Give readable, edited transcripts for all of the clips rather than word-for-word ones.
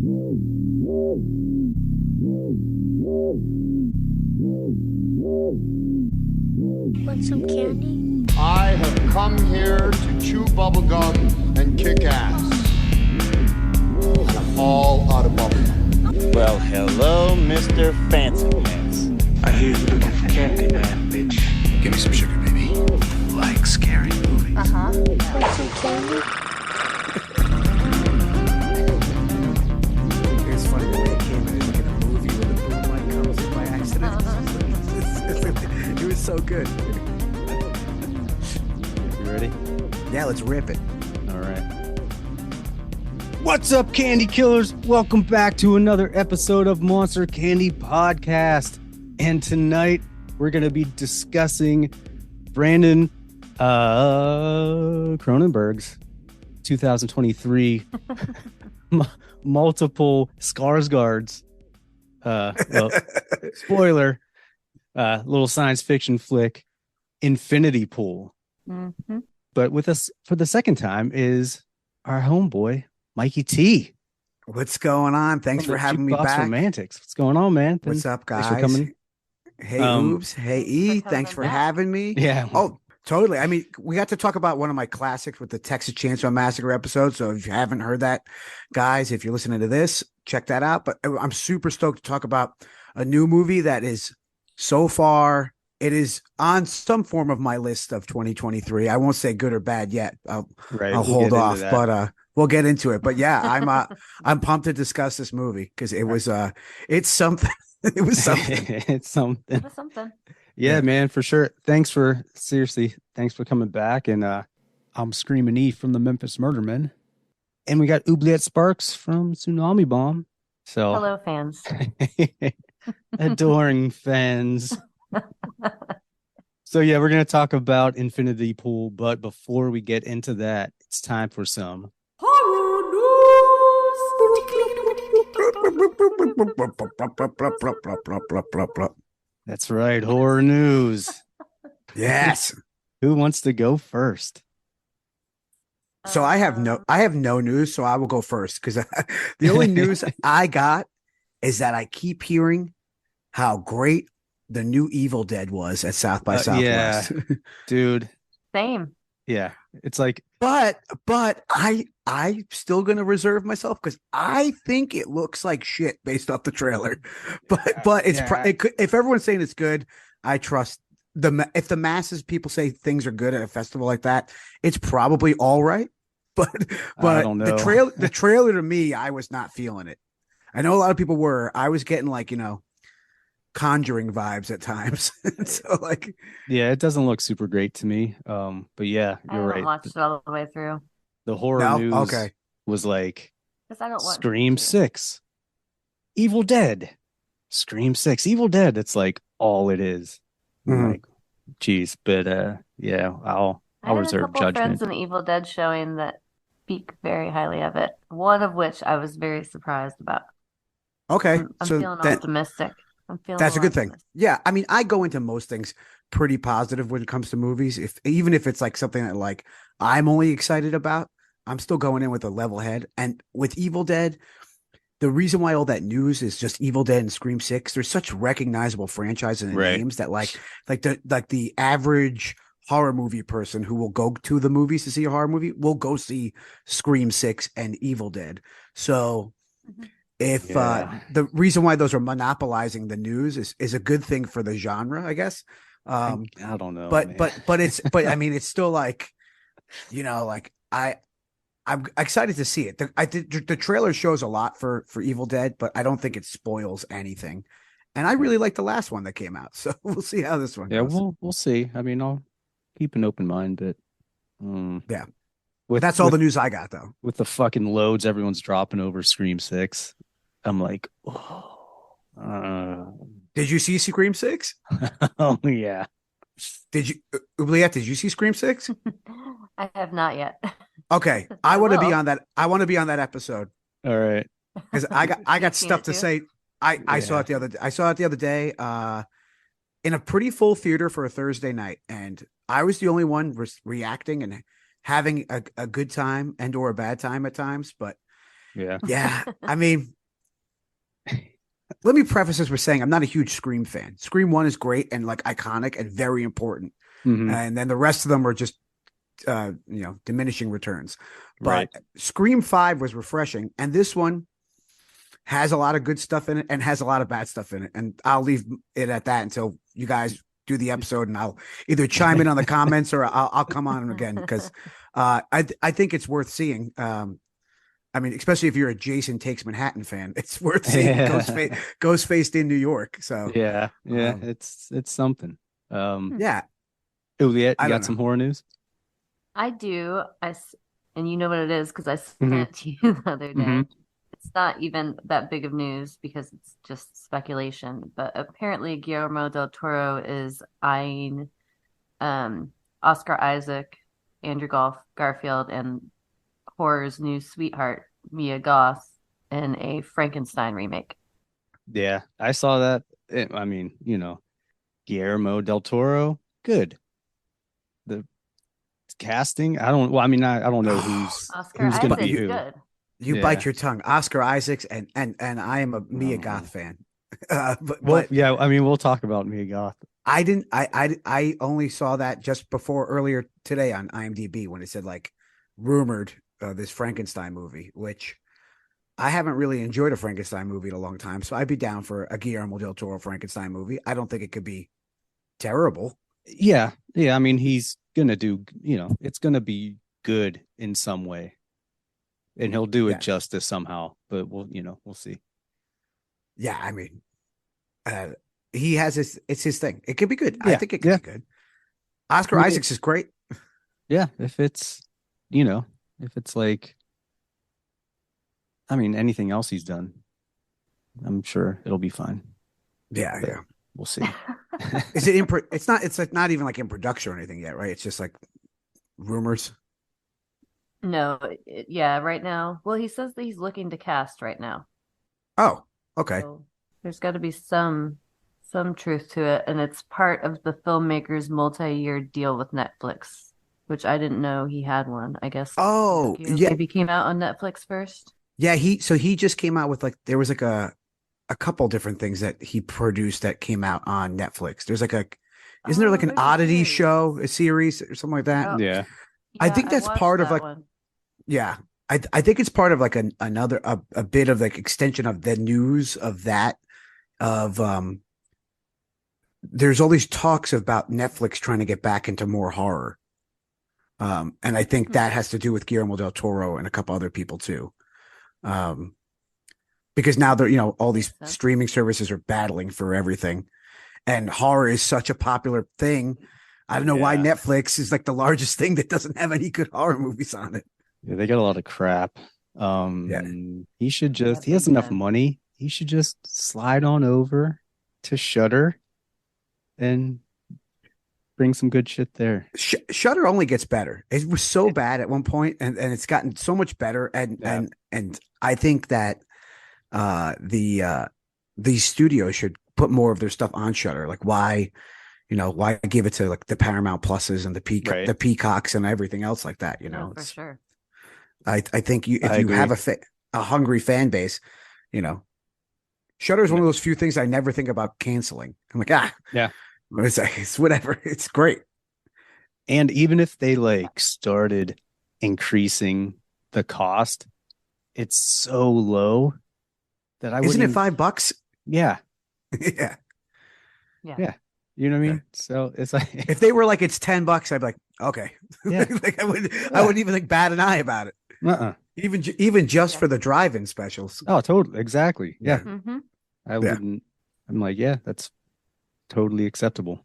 Want some candy? I have come here to chew bubblegum and kick ass. I'm all out of bubblegum. Well, hello, Mr. Fancy Pants. I hear you looking for candy, man, bitch. Give me some sugar, baby. Like scary movies. Want some candy? It's funny the way it came in like in a movie where the boom mic comes in by accident. It was so good. You ready? Yeah, let's rip it. All right. What's up, Candy Killers? Welcome back to another episode of Monster Candy Podcast. And tonight we're going to be discussing Brandon Cronenberg's 2023 multiple Skarsgards. Well, spoiler, little science fiction flick, Infinity Pool. Mm-hmm. But with us for the second time is our homeboy, Mikey T. What's going on? Thanks for having me back. Romantics. What's going on, man? What's up, guys? Thanks for coming. Hey, Oobs. Hey, E. Thanks for having me. Yeah. Oh, totally. I mean, we got to talk about one of my classics with the Texas Chainsaw Massacre episode. So if you haven't heard that, guys, if you're listening to this, check that out. But I'm super stoked to talk about a new movie that is so far, it is on some form of my list of 2023. I won't say good or bad yet. I'll hold off, but we'll get into it. But yeah, I'm pumped to discuss this movie because it was it's something. It was something. It's something. It was something. Yeah, man, for sure. Thanks for coming back. And I'm Screaming E from the Memphis Murdermen. And we got Oubliette Sparks from Tsunami Bomb. So Hello, fans. adoring fans. So yeah, we're gonna talk about Infinity Pool, but before we get into that, it's time for some That's right, horror news. Yes. Who wants to go first? So I have no news, so I will go first because the only news I got is that I keep hearing how great the new Evil Dead was at South by Southwest. Yeah, dude. Same. Yeah, it's like, but I'm still gonna reserve myself because I think it looks like shit based off the trailer. But it's if everyone's saying it's good, I trust if the masses people say things are good at a festival like that, it's probably all right. But I don't know. the trailer to me, I was not feeling it. I know a lot of people were. I was getting like Conjuring vibes at times. So like, yeah, it doesn't look super great to me. But yeah, you're right. I watched it all the way through. The horror news was like Scream 6, Evil Dead, Scream 6, Evil Dead. It's like all it is. Mm-hmm. Like, geez, but yeah, I'll reserve judgment. I had a couple of friends in the Evil Dead showing that speak very highly of it. One of which I was very surprised about. Okay, I'm so feeling optimistic. That's a good thing. Yeah, I mean, I go into most things pretty positive when it comes to movies. Even if it's like something that like I'm only excited about, I'm still going in with a level head. And with Evil Dead, the reason why all that news is just Evil Dead and Scream 6, there's such recognizable franchises and names that like the average horror movie person who will go to the movies to see a horror movie will go see Scream 6 and Evil Dead. So if the reason why those are monopolizing the news is a good thing for the genre, I guess. I don't know, but I mean, it's still like, like I'm excited to see it. The trailer shows a lot for Evil Dead, but I don't think it spoils anything. And I really like the last one that came out, so we'll see how this one goes. Yeah, we'll see. I mean, I'll keep an open mind, but yeah. That's all the news I got, though. With the fucking loads everyone's dropping over Scream 6, I'm like, Did you see Scream 6? Oh, yeah. Did you, Oubliette, did you see Scream 6? I have not yet. Okay. I want to be on that. I want to be on that episode. All right. Because I got stuff to say. I saw it the other day in a pretty full theater for a Thursday night. And I was the only one reacting and having a good time and or a bad time at times. But Yeah. Yeah, I mean, let me preface this with saying I'm not a huge Scream fan. Scream 1 is great and like iconic and very important. Mhm. And then the rest of them are just diminishing returns. But Right. Scream 5 was refreshing, and this one has a lot of good stuff in it and has a lot of bad stuff in it. And I'll leave it at that until you guys do the episode, and I'll either chime in on the comments or I'll come on again because I think it's worth seeing. I mean, especially if you're a Jason Takes Manhattan fan, it's worth seeing Ghostface in New York. So Yeah. Yeah. Um, it's something. yeah, Juliet, I you don't got some know. horror news? I do. And you know what it is because I sent Mhm. it to you the other day. Mhm. It's not even that big of news because it's just speculation. But apparently, Guillermo del Toro is eyeing Oscar Isaac, Andrew Garfield, and horror's new sweetheart, Mia Goth, in a Frankenstein remake. Yeah, I saw that. I mean, Guillermo del Toro, good. The casting, I don't. Well, I mean, I don't know Oscar who's going to be Isaac's who. good. You Yeah. bite your tongue, Oscar Isaacs, and I am a Mia Oh. Goth fan. Well, yeah. I mean, we'll talk about Mia Goth. I didn't. I only saw that just before earlier today on IMDb when it said like rumored this Frankenstein movie, which I haven't really enjoyed a Frankenstein movie in a long time. So I'd be down for a Guillermo del Toro Frankenstein movie. I don't think it could be terrible. Yeah, yeah. I mean, he's gonna do. It's gonna be good in some way, and he'll do Yeah. it justice somehow. But we'll see. Yeah, I mean, he has his. It's his thing. It could be good. I Yeah, think it could yeah. be good. Oscar Yeah. Isaacs is great. Yeah, if it's like, I mean, anything else he's done, I'm sure it'll be fine. Yeah, But yeah. we'll see. Is it in? It's not. It's like not even like in production or anything yet, right? It's just like rumors. No, yeah, right now. Well, he says that he's looking to cast right now. Oh, okay. So there's got to be some truth to it, and it's part of the filmmaker's multi-year deal with Netflix, which I didn't know he had one. I guess. Oh, Pinocchio yeah. maybe came out on Netflix first. Yeah, he just came out with like there was like a couple different things that he produced that came out on Netflix. There's like isn't there like an there's a oddity series. show, a series or something like that? Oh, Yeah. I yeah, think that's watched part of that like one. yeah. I think it's part of like another a bit of like extension of the news of that of there's all these talks about Netflix trying to get back into more horror. And I think that has to do with Guillermo del Toro and a couple other people too. Because now they're, all these Makes sense. streaming services are battling for everything. And horror is such a popular thing. I don't know why Yeah. Netflix is like the largest thing that doesn't have any good horror movies on it. Yeah, they got a lot of crap. He should just, he has big enough time. money. He should just slide on over to Shudder and bring some good shit there. Shudder only gets better. It was so bad at one point, and it's gotten so much better. And Yeah. and I think that these studios should put more of their stuff on Shudder. Like why give it to like the Paramount Pluses and the Right. the Peacocks and everything else like that? No, for sure. I think if I you agree. have a hungry fan base, Shudder is one of those few things I never think about canceling. I'm like, Yeah. it's whatever. It's great. And even if they like started increasing the cost, it's so low that I Isn't wouldn't it even- $5? Yeah. Yeah. Yeah. You know what I mean? Yeah. So it's like, If they were like it's $10, I'd be like, okay. Yeah. Like I wouldn't even like bat an eye about it. uh-uh. Even just Yeah. for the drive-in specials. Oh, totally. Exactly. Yeah. Mm-hmm. I wouldn't. I'm like, yeah, that's totally acceptable.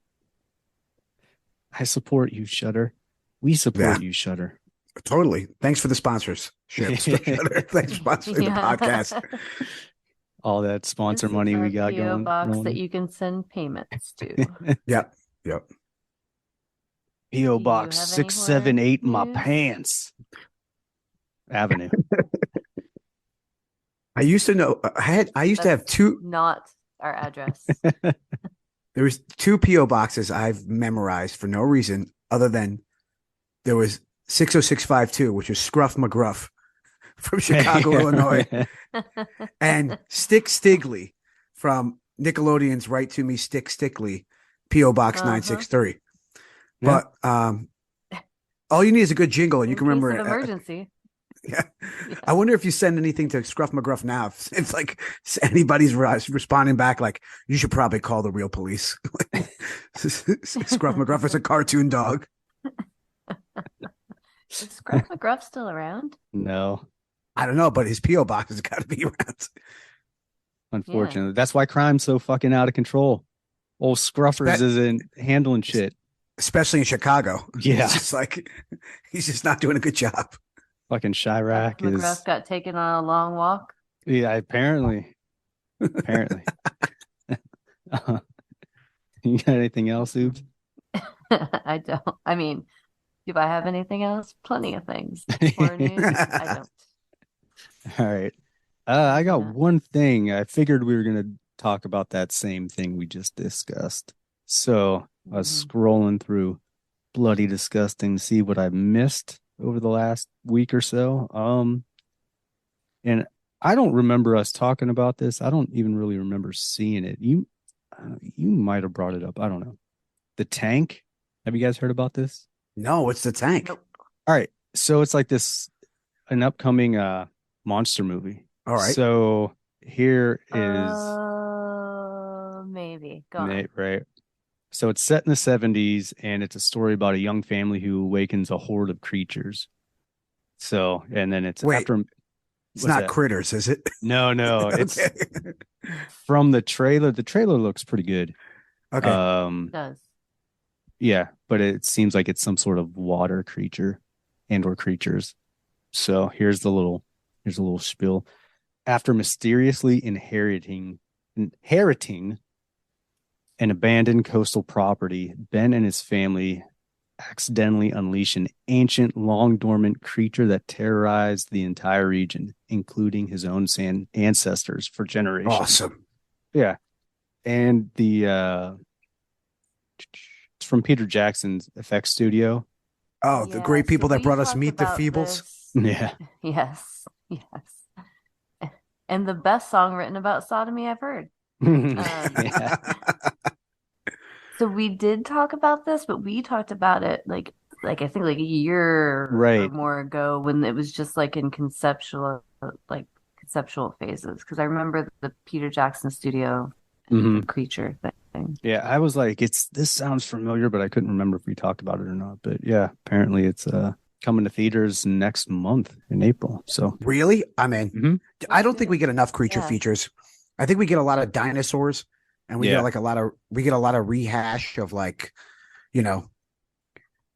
I support you, Shudder. We support you, Shudder. Totally. Thanks for the sponsors. Thanks for sponsoring the podcast. All that sponsor This money is we our got PO going. box that you can send payments to. Yep. PO Do you Box have any 678 my horror news? pants. Avenue. I used to know I used to have That's two Not our address. there was two PO boxes I've memorized for no reason other than there was 60652, which was Scruff McGruff, from Chicago, Illinois, and Stick Stigley from Nickelodeon's Write to Me, Stick Stickly, P.O. Box 963. Yeah. But all you need is a good jingle, and you In can case remember of it. emergency. Yeah. I wonder if you send anything to Scruff McGruff now. If like anybody's responding back, like, you should probably call the real police. Scruff McGruff is a cartoon dog. Is Scruff McGruff still around? No, I don't know, but his P.O. box has got to be around. unfortunately. That's why crime's so fucking out of control. Old Scruffers isn't handling shit. Especially in Chicago. Yeah. It's just like, he's just not doing a good job. Fucking Chirac McGruff is. got taken on a long walk. Yeah, apparently. Apparently. You got anything else, Oops? I don't. I mean, do I have anything else? Plenty of things. Horror news? I don't. All right. I got Yeah. one thing. I figured we were going to talk about that same thing we just discussed. So I was scrolling through Bloody Disgusting to see what I missed over the last week or so. And I don't remember us talking about this. I don't even really remember seeing it. You might have brought it up. I don't know. The Tank. Have you guys heard about this? No, it's the Tank. Nope. All right. So it's like an upcoming monster movie. All right. So here is Maybe. Go on. right. So it's set in the 70s, and it's a story about a young family who awakens a horde of creatures. So, and then it's Wait. after. It's what's not that? Critters, is it? No, it's Okay. from the trailer. The trailer looks pretty good. Okay. It does. Yeah, but it seems like it's some sort of water creature or creatures. So here's a little spiel. After mysteriously inheriting an abandoned coastal property, Ben and his family accidentally unleash an ancient, long dormant creature that terrorized the entire region, including his own ancestors for generations. Awesome. Yeah. And it's from Peter Jackson's effects studio. Oh, the great Yeah, people so that we brought us talked Meet the about Feebles. this. Yeah. Yes. And the best song written about sodomy I've heard. Yeah. So we did talk about this, but we talked about it like I think like a year or Right. more ago when it was just like in conceptual phases. Because I remember the Peter Jackson studio Mhm. creature thing. Yeah, I was like, this sounds familiar, but I couldn't remember if we talked about it or not. But yeah, apparently it's coming to theaters next month in April. So Really? I mean, Mhm. I don't think we get enough creature Yeah. features. I think we get a lot of dinosaurs, and we Yeah. get like a lot of rehash of like,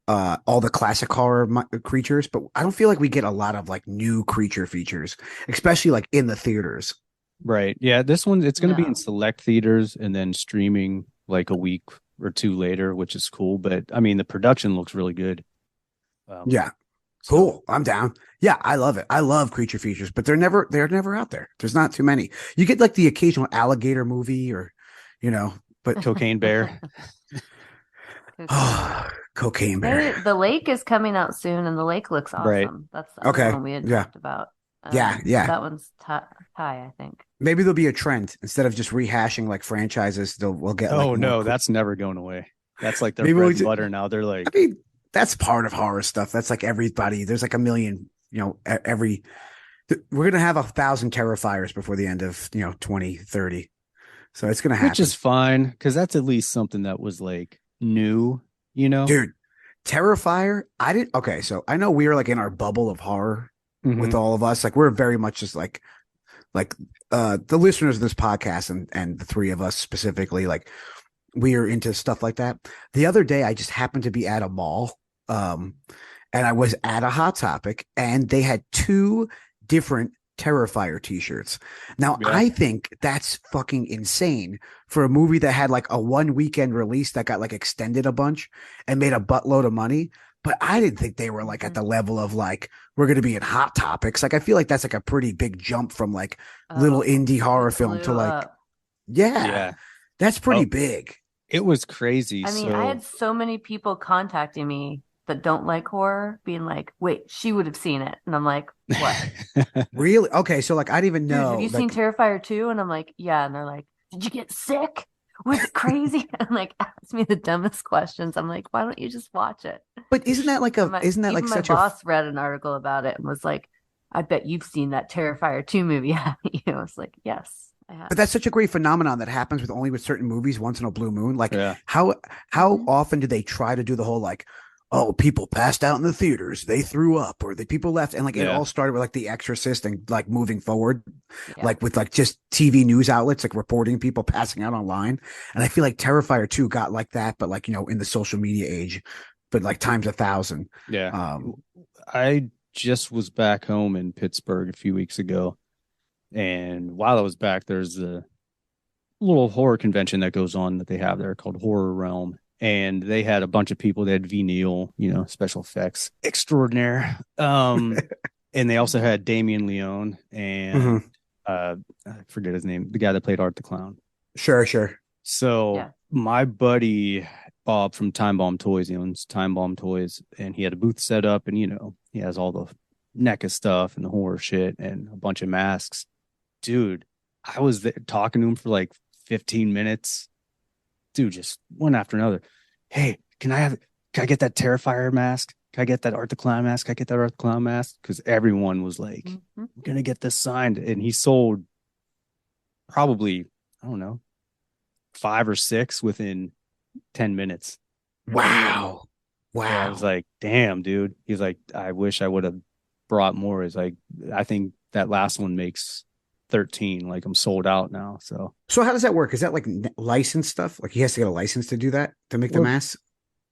all the classic horror creatures. But I don't feel like we get a lot of like new creature features, especially like in the theaters. right. Yeah, this one it's gonna be No. in select theaters and then streaming like a week or two later, which is cool. But I mean the production looks really good. Yeah. So- Cool. I'm down. Yeah, I love it. I love creature features, but they're never out there. There's not too many. You get like the occasional alligator movie or, but Cocaine Bear. Cocaine Bear. The lake is coming out soon, and the lake looks awesome. Right. That's the other Okay. one we had Yeah. talked about. Yeah. That one's Thai, I think. Maybe there'll be a trend instead of just rehashing like franchises. We'll get. Oh like, no, more that's never going away. That's like their Maybe bread we and ju- butter now. They're like, I mean, that's part of horror stuff. That's like everybody. There's like a million. We're gonna have 1,000 Terrifiers before the end of 2030. So it's gonna happen. which is fine because that's at least something that was like new, Dude, Terrifier. I didn't. Okay, so I know we are like in our bubble of horror Mhm. with all of us. Like we're very much just like the listeners of this podcast and the three of us specifically, like we are into stuff like that. The other day I just happened to be at a mall, and I was at a Hot Topic, and they had 2 different Terrifier t-shirts. Now Yeah. I think that's fucking insane for a movie that had like a 1 weekend release that got like extended a bunch and made a buttload of money. But I didn't think they were like at the level of like, we're going to be in Hot Topics. Like, I feel like that's like a pretty big jump from like little indie horror film to blew like, up. yeah, that's pretty Oh. big. It was crazy. I mean, so I had so many people contacting me that don't like horror, being like, "Wait, she would have seen it," and I'm like, What? Really? Okay, so like I didn't even Dude, have know. you seen Like, Terrifier 2? And I'm like, yeah. And they're like, did you get sick? Was it crazy? And like, ask me the dumbest questions. I'm like, why don't you just watch it? but isn't that like And isn't that even like my such a boss read an article about it and was like, I bet you've seen that Terrifier 2 movie, haven't you? I was like, yes, I have. but that's such a great phenomenon that happens with only with certain movies once in a blue moon. Like Yeah. how Mhm. often do they try to do the whole like, oh, people passed out in the theaters, they threw up, or the people left, and like it Yeah. all started with like The Exorcist and like moving forward, Yeah. like with like just TV news outlets like reporting people passing out online. And I feel like Terrifier 2 got like that, but like in the social media age, but like times 1,000. Yeah. Um, I just was back home in Pittsburgh a few weeks ago. And while I was back, there's a little horror convention that goes on that they have there called Horror Realm. And they had a bunch of people. They had V. Neil, special effects extraordinaire. And they also had Damien Leone and I forget his name, the guy that played Art the Clown. sure. So Yeah. my buddy Bob from Time Bomb Toys, he owns Time Bomb Toys, and he had a booth set up, and he has all the NECA stuff and the horror shit and a bunch of masks. Dude, I was there talking to him for like 15 minutes. Dude, just one after another. Hey, can I get that Terrifier mask? Can I get that Art the Clown mask? Can I get that Art the Clown mask? Because everyone was like, Mhm. I'm gonna get this signed. And he sold probably, I don't know, 5 or 6 within 10 minutes. Wow. So I was like, damn, dude. He's like, I wish I would have brought more. He's like, I think that last one makes 13. Like, I'm sold out now. So So how does that work? Is that like license stuff? Like he has to get a license to do that, to make the Well, masks?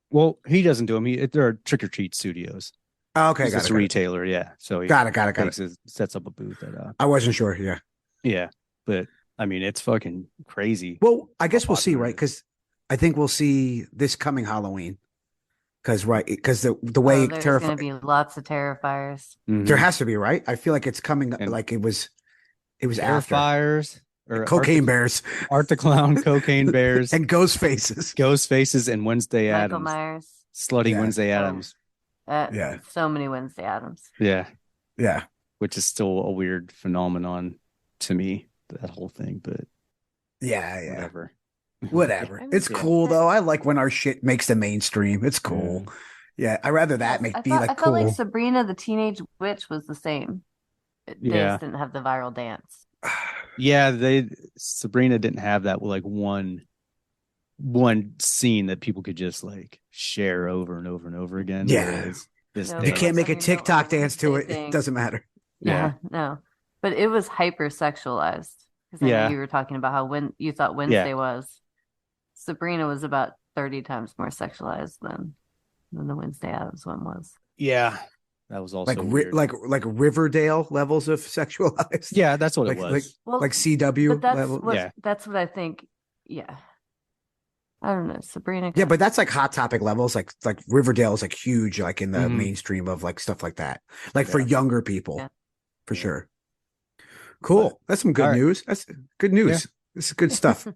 well, he doesn't do them. There are Trick or Treat Studios. Oh, okay, He's got just it. a retailer, yeah. So he Got it. sets up a booth at I wasn't sure. Yeah. yeah. But I mean, it's fucking crazy. Well, I guess how we'll see, popular right? it is. Because I think we'll see this coming Halloween. Because the Oh, way there's going to Terrifier, be lots of Terrifiers. Mhm. there has to be, right? I feel like it's coming And like it was after Terrifiers or Cocaine Bears Art the Clown, Cocaine Bears, and Ghost Faces. Ghost Faces, and Wednesday Michael Adams. Myers. Slutty Yeah. Wednesday Oh. Adams. Yeah. So many Wednesday Adams. Yeah. Yeah. Which is still a weird phenomenon to me, that whole thing, but Yeah. whatever. Whatever. I mean, It's yeah. cool though. I like when our shit makes the mainstream. It's cool. Yeah. I'd rather that I be thought, like I felt like cool. Sabrina the Teenage Witch was the same. They Yeah. just didn't have the viral dance. Yeah, Sabrina didn't have that like one scene that people could just like share over and over and over again. Yeah. whereas this No, You but can't make a Sabrina TikTok or the dance to Wednesday it. thing. It doesn't matter. Yeah. No. But it was hyper sexualized. Because I Yeah. know you were talking about how when you thought Wednesday was. Sabrina was about 30 times more sexualized than the Wednesday Addams one was. Yeah, that was also Like weird. like Riverdale levels of sexualized. Yeah, that's what Like it was. Well, like CW but level. that's what I think. Yeah. I don't know. Sabrina. Yeah, but that's like Hot Topic levels. Like Riverdale is like huge, like in the Mhm. mainstream of like stuff like that. Like for Yeah. younger people, Yeah. for Yeah. sure. Cool. That's some good All right. news. That's good news. This is good stuff.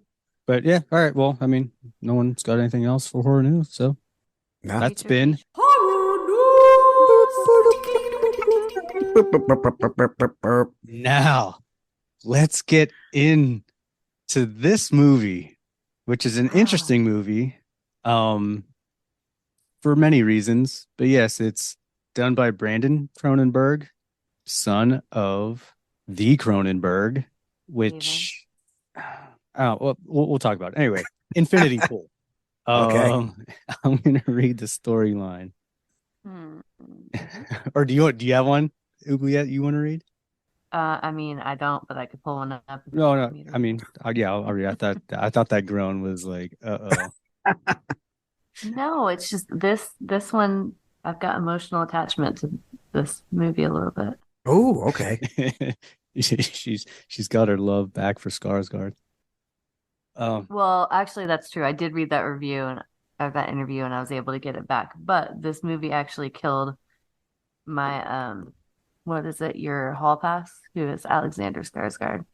But yeah, all right. Well, I mean, no one's got anything else for horror news, so No. that's been now. Let's get into this movie, which is an interesting movie, for many reasons. But yes, it's done by Brandon Cronenberg, son of the Cronenberg, which well, we'll talk about it. Anyway. Infinity Pool. Okay. I'm gonna read the storyline. Hmm. Or do you have one? Ugliette, you want to read? I mean, I don't, but I could pull one up. if you No. want me to I mean, yeah, I'll read. I thought that groan was like, uh-oh. No, it's just this one. I've got emotional attachment to this movie a little bit. Oh, okay. she's got her love back for Skarsgård. Well, actually, that's true. I did read that review and that interview, and I was able to get it back. But this movie actually killed my what is it? Your hall pass, who is Alexander Skarsgård.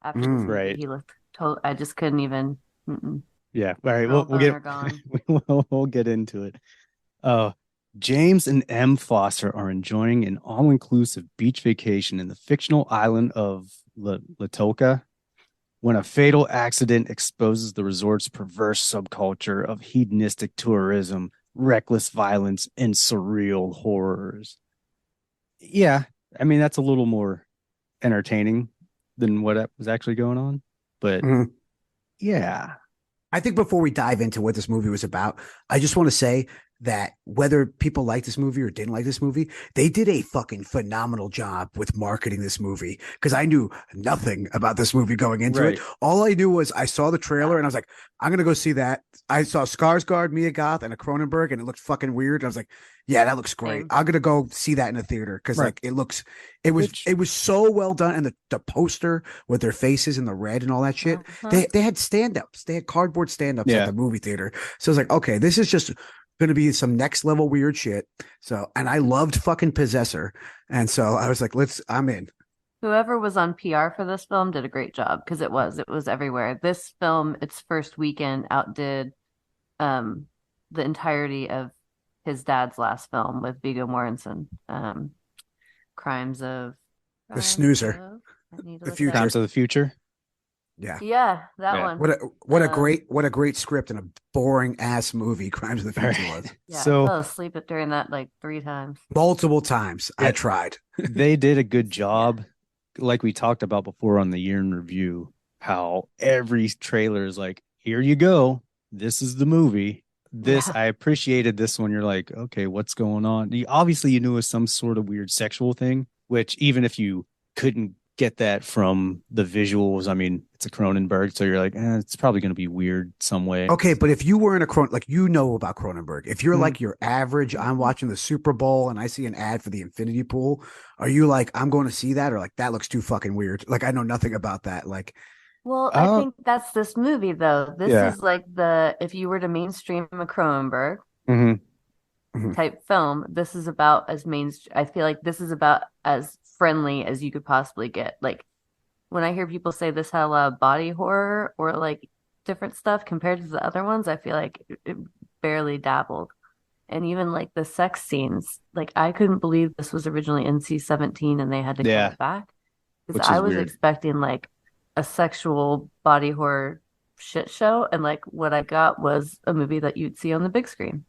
After this movie, Right. he looked total. I just couldn't even. Yeah. All right. Girl We'll get boner gone. we'll get into it. James and M. Foster are enjoying an all-inclusive beach vacation in the fictional island of Latoka when a fatal accident exposes the resort's perverse subculture of hedonistic tourism, reckless violence, and surreal horrors. Yeah, I mean, that's a little more entertaining than what was actually going on. But yeah. I think before we dive into what this movie was about, I just want to say that whether people like this movie or didn't like this movie, they did a fucking phenomenal job with marketing this movie, because I knew nothing about this movie going into it. All I knew was I saw the trailer and I was like, I'm going to go see that. I saw Skarsgård, Mia Goth, and a Cronenberg, and it looked fucking weird. I was like, yeah, that looks great. I'm going to go see that in the theater because like it was so well done. And the poster with their faces and the red and all that shit, they had stand-ups. They had cardboard stand-ups at the movie theater. So I was like, okay, this is just going to be some next level weird shit. So, and I loved fucking Possessor. And so I was like, I'm in. Whoever was on PR for this film did a great job, because it was everywhere. This film, its first weekend, outdid the entirety of his dad's last film with Viggo Mortensen, Crimes of the Snoozer, the Future, Crimes of the Future. Yeah, that one. What a great script and a boring ass movie Crimes of the Future was. Yeah, so I fell asleep during that like 3 times. Multiple times. I tried. They did a good job. Like we talked about before on the year in review, how every trailer is like, here you go. This is the movie. I appreciated this one. You're like, okay, what's going on? Obviously, you knew it was some sort of weird sexual thing, which even if you couldn't get that from the visuals, I mean, it's a Cronenberg, so you're like, it's probably going to be weird some way. Okay, but if you were in about Cronenberg, if you're like your average, I'm watching the Super Bowl and I see an ad for the infinity pool, are you like, I'm going to see that, or like that looks too fucking weird? Like I know nothing about that. Like, well, I think that's this movie though. This is like if you were to mainstream a Cronenberg type film, this is about as mainstream. I feel like this is about as friendly as you could possibly get. Like when I hear people say this had a lot of body horror or like different stuff compared to the other ones, I feel like it barely dabbled. And even like the sex scenes, like I couldn't believe this was originally NC-17 and they had to cut it back, because I was expecting like a sexual body horror shit show, and like what I got was a movie that you'd see on the big screen.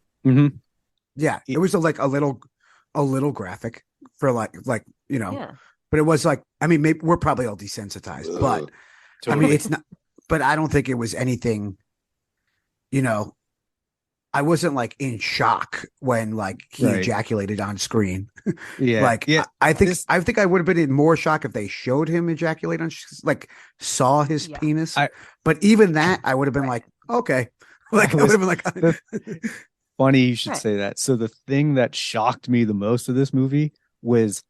Yeah, it was like a little graphic for like but it was like, I mean, maybe we're probably all desensitized, but I mean, it's not, but I don't think it was anything, I wasn't like in shock when like he ejaculated on screen. I think I would have been in more shock if they showed him ejaculate on, like saw his penis. But even that, I would have been like, okay, like I would have been like, funny you should say that. So the thing that shocked me the most of this movie was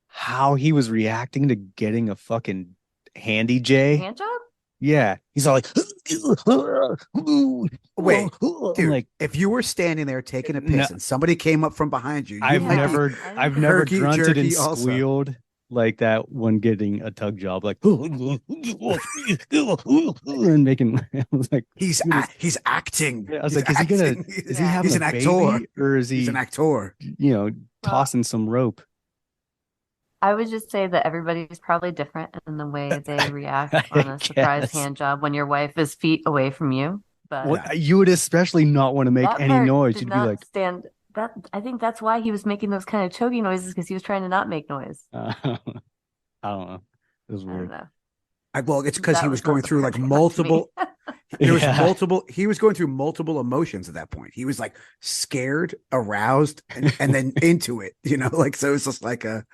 how he was reacting to getting a fucking hand job. Yeah, he's all like, wait, dude, like, if you were standing there taking a piss and somebody came up from behind you, I've never grunted and squealed like that when getting a tug job, like and making. I was like, he's acting. I was like, is he having a baby, actor, or is he's an actor? Tossing some rope. I would just say that everybody's probably different in the way they react on a surprise hand job when your wife is feet away from you. But you would especially not want to make any noise. You'd be like, that. I think that's why he was making those kind of choking noises, because he was trying to not make noise. I don't know. It was weird. Well, it's because he was going through like multiple. There was multiple. He was going through multiple emotions at that point. He was like scared, aroused, and then into it. Like so. It's just like a.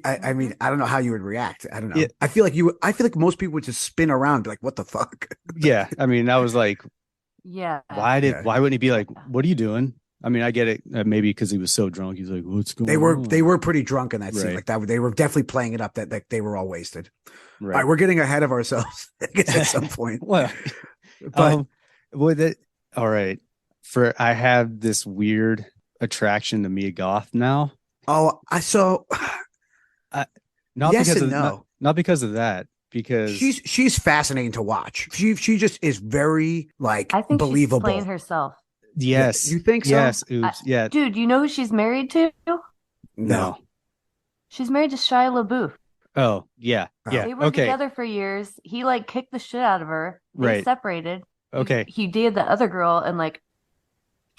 I mean, I don't know how you would react. I don't know. Yeah. I feel like most people would just spin around and be like, what the fuck? Yeah. I mean, I was like, why wouldn't he be like, what are you doing? I mean, I get it. Maybe because he was so drunk. He's like, what's going on? They were pretty drunk in that scene. Like that. They were definitely playing it up that like, they were all wasted. Right. All right. We're getting ahead of ourselves, I guess, at some point. Well, but all right. I have this weird attraction to Mia Goth now. Oh, not yes because and of no. Not because of that, because she's fascinating to watch. She just is very like I think believable. She's playing herself. Yes. You think so? Yes. Oops. Yeah. Dude, you know who she's married to? No. She's married to Shia LaBeouf. Oh, yeah. Oh. Yeah. They were Okay. together for years. He like kicked the shit out of her. They Right. separated. Okay. He dated the other girl and like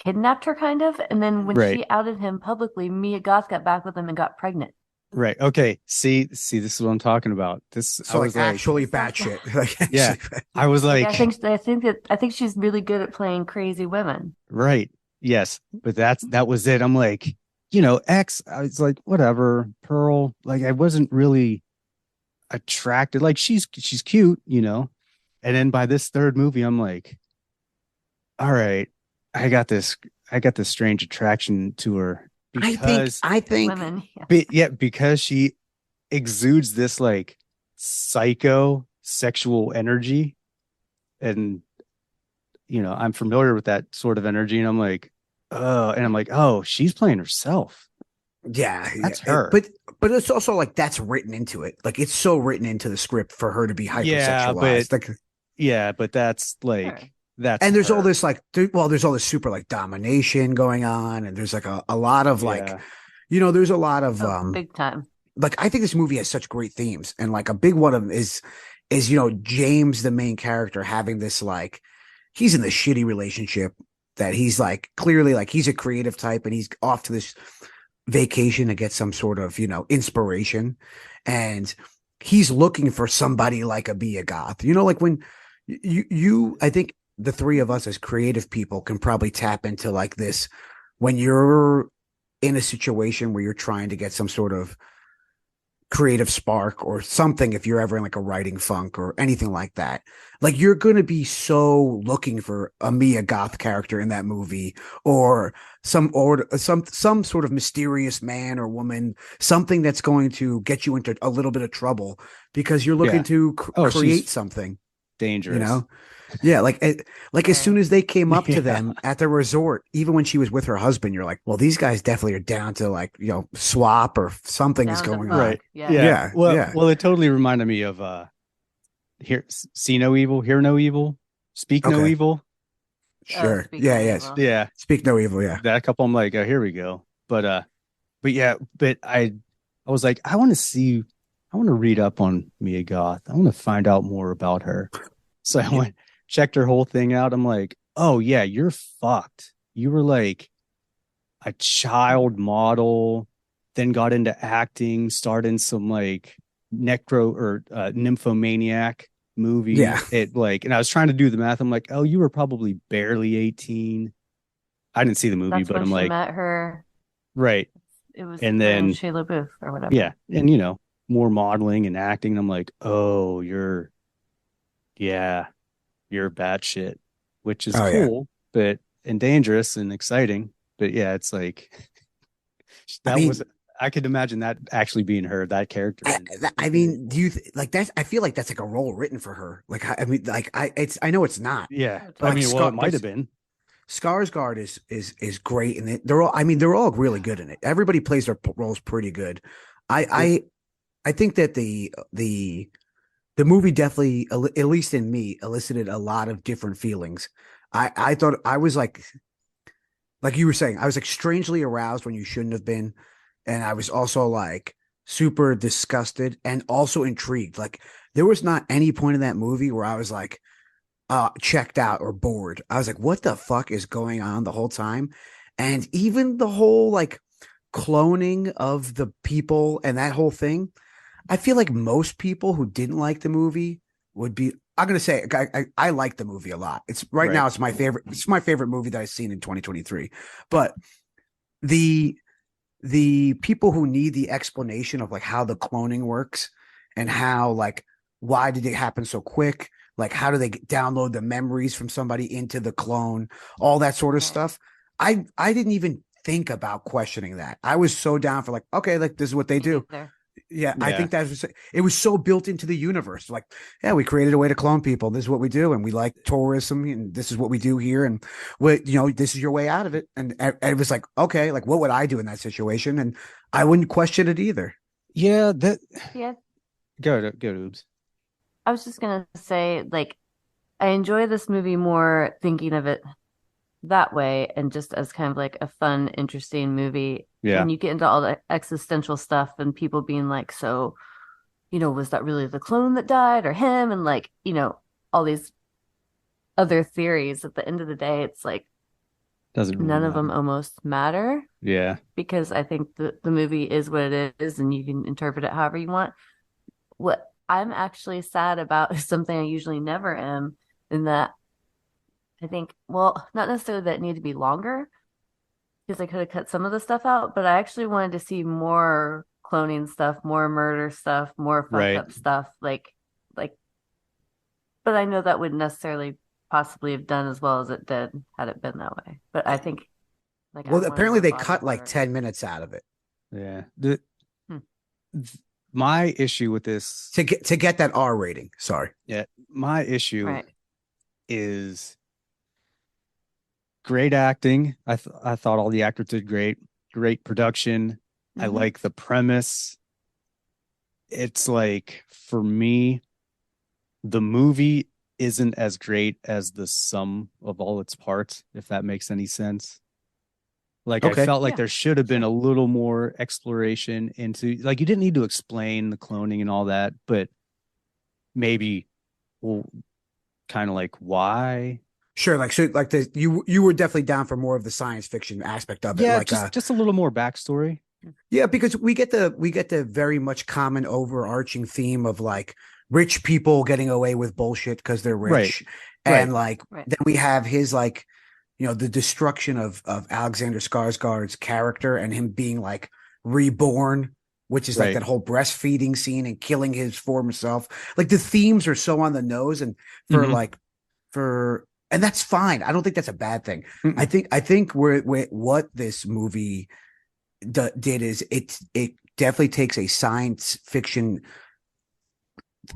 kidnapped her kind of. And then when Right. she outed him publicly, Mia Goth got back with him and got pregnant. Right. Okay. See, this is what I'm talking about. This, I So was like like, actually batshit. Like, yeah, I was Like, like, I think she's really good at playing crazy women. right. Yes. But that was it. I'm like, X, I was like, whatever, Pearl. Like, I wasn't really attracted. Like, she's cute, And then by this third movie, I'm like, all right, I got this strange attraction to her because I think Women. Yeah. because she exudes this like psycho sexual energy, and I'm familiar with that sort of energy, and I'm like, oh, she's playing herself. yeah, That's her. But it's also like that's written into it. Like it's so written into the script for her to be hypersexualized. But that's like Sure. that's and there's her. all this like there's all this super like domination going on, and there's like a lot of like there's a lot of Big time. like I think this movie has such great themes, and like a big one of them is James, the main character, having this like he's in this shitty relationship that he's like clearly like he's a creative type and he's off to this vacation to get some sort of inspiration, and he's looking for somebody like a Mia Goth. Like when I think the three of us as creative people can probably tap into like this when you're in a situation where you're trying to get some sort of creative spark or something. If you're ever in like a writing funk or anything like that, like you're going to be so looking for a Mia Goth character in that movie, or some sort of mysterious man or woman, something that's going to get you into a little bit of trouble because you're looking to create something dangerous. Yeah, like as soon as they came up to them at the resort, even when she was with her husband, you're like, well, these guys definitely are down to like swap or something is going on. Right. Yeah. Well, it totally reminded me of see no evil, hear no evil, speak no evil. Sure. Speak no Yes. evil. Yeah. Speak no evil. Yeah. That couple, I'm like, oh, here we go. But I was like, I want to read up on Mia Goth. I want to find out more about her. So I went, checked her whole thing out. I'm like, oh yeah, you're fucked. You were like a child model, then got into acting, starred in some like nymphomaniac movie. Yeah. And I was trying to do the math. I'm like, oh, you were probably barely 18. I didn't see the movie, That's but when I'm she like, met her. right. It was And then Shia LaBeouf or whatever. yeah, and more modeling and acting. And I'm like, oh, you're batshit, which is cool, but and dangerous and exciting. But yeah, it's like I could imagine that actually being her, that character. I mean, do you like that? I feel like that's like a role written for her. Like, I mean, like I know it's not. Yeah, But I mean, well, it might have been. Skarsgård is great, and they're all really good in it. Everybody plays their roles pretty good. I think that the movie definitely, at least in me, elicited a lot of different feelings. I thought I was like you were saying, I was like strangely aroused when you shouldn't have been, and I was also like super disgusted and also intrigued. Like there was not any point in that movie where I was like checked out or bored. I was like, what the fuck is going on the whole time? And even the whole like cloning of the people and that whole thing, I feel like most people who didn't like the movie would be, I'm going to say, I like the movie a lot. It's right now, it's my favorite. It's my favorite movie that I've seen in 2023. But the people who need the explanation of like how the cloning works and how like, why did it happen so quick? Like, how do they download the memories from somebody into the clone? All that sort of stuff. I didn't even think about questioning that. I was so down for like, okay, like this is what they do. Yeah, I think it was so built into the universe. Like, yeah, we created a way to clone people. This is what we do, and we like tourism, and this is what we do here, and this is your way out of it. And it was like, okay, like what would I do in that situation? And I wouldn't question it either. Yeah, go to Oops. I was just gonna say, like, I enjoy this movie more thinking of it that way and just as kind of like a fun, interesting movie. Yeah. When you get into all the existential stuff and people being like, so, was that really the clone that died or him? And like, all these other theories. At the end of the day, it's like Doesn't really none of them matter. almost matter Yeah. because I think the movie is what it is and you can interpret it however you want. What I'm actually sad about is something I usually never am, in that I think, well, not necessarily that it needed to be longer because I could have cut some of the stuff out, but I actually wanted to see more cloning stuff, more murder stuff, more fucked Right. up stuff. Like, but I know that wouldn't necessarily possibly have done as well as it did had it been that way. But I think, like, I Well, wanted apparently more they body cut like horror. 10 minutes out of it Yeah. Hmm. My issue with this, to get that R rating. Sorry. my issue Right. is great acting. I thought all the actors did great. Great production. I Mhm. like the premise. It's like, for me, the movie isn't as great as the sum of all its parts, if that makes any sense. Like, I Okay. felt like Yeah, there should have been a little more exploration into, like, you didn't need to explain the cloning and all that, but maybe, well, kind of like why. Sure. Like, so like you were definitely down for more of the science fiction aspect of it. Yeah, Like, just a little more backstory. yeah, because we get the very much common overarching theme of like rich people getting away with bullshit because they're Right. rich. Right. And like Right. then we have his like, the destruction of Alexander Skarsgård's character and him being like reborn, which is like Right. that whole breastfeeding scene and killing his former self. Like the themes are so on the nose, and for Mhm. like and that's fine. I don't think that's a bad thing. Mm-mm. I think what this movie did is it definitely takes a science fiction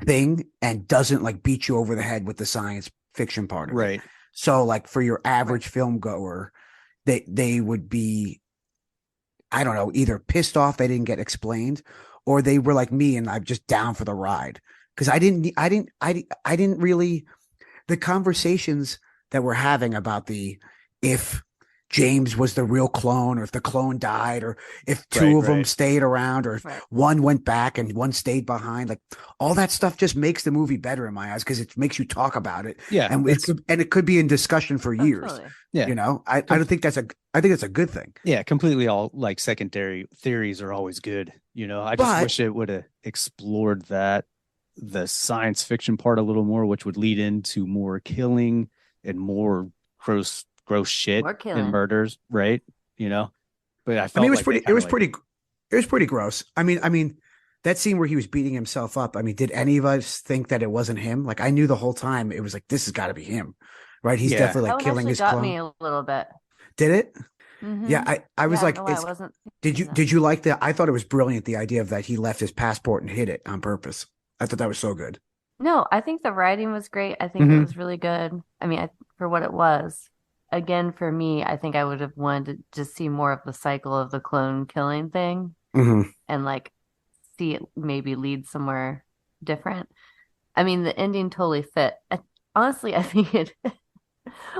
thing and doesn't like beat you over the head with the science fiction part of it. Right. So like for your average film goer, they would be, I don't know, either pissed off they didn't get explained, or they were like me and I'm just down for the ride. Because I didn't really, the conversations that we're having about if James was the real clone, or if the clone died, or if two of them stayed around, or if Right. one went back and one stayed behind, like all that stuff just makes the movie better in my eyes because it makes you talk about it. Yeah. And it could be in discussion for Oh, years. totally. Yeah. I don't think I think that's a good thing. Yeah, completely. All like secondary theories are always good. I just But- wish it would have explored the science fiction part a little more, which would lead into more killing and more gross shit More and killing. murders, right? But I felt I mean, it was like pretty. they It was kinda, pretty gross. I mean, that scene where he was beating himself up. I mean, did any of us think that it wasn't him? Like, I knew the whole time it was like this has got to be him, right? He's Yeah. definitely That like one killing actually his got clone. me a little bit. Did it? Mhm. Yeah, I was Yeah, like, I don't know why I it's, wasn't did you thinking that. like that? I thought it was brilliant, the idea of that he left his passport and hid it on purpose. I thought that was so good. No, I think the writing was great. I think it Mhm. was really good. I mean, for what it was. Again, for me, I think I would have wanted to just see more of the cycle of the clone killing thing hmm and like see it maybe lead somewhere different. I mean, the ending totally fit. Honestly, I think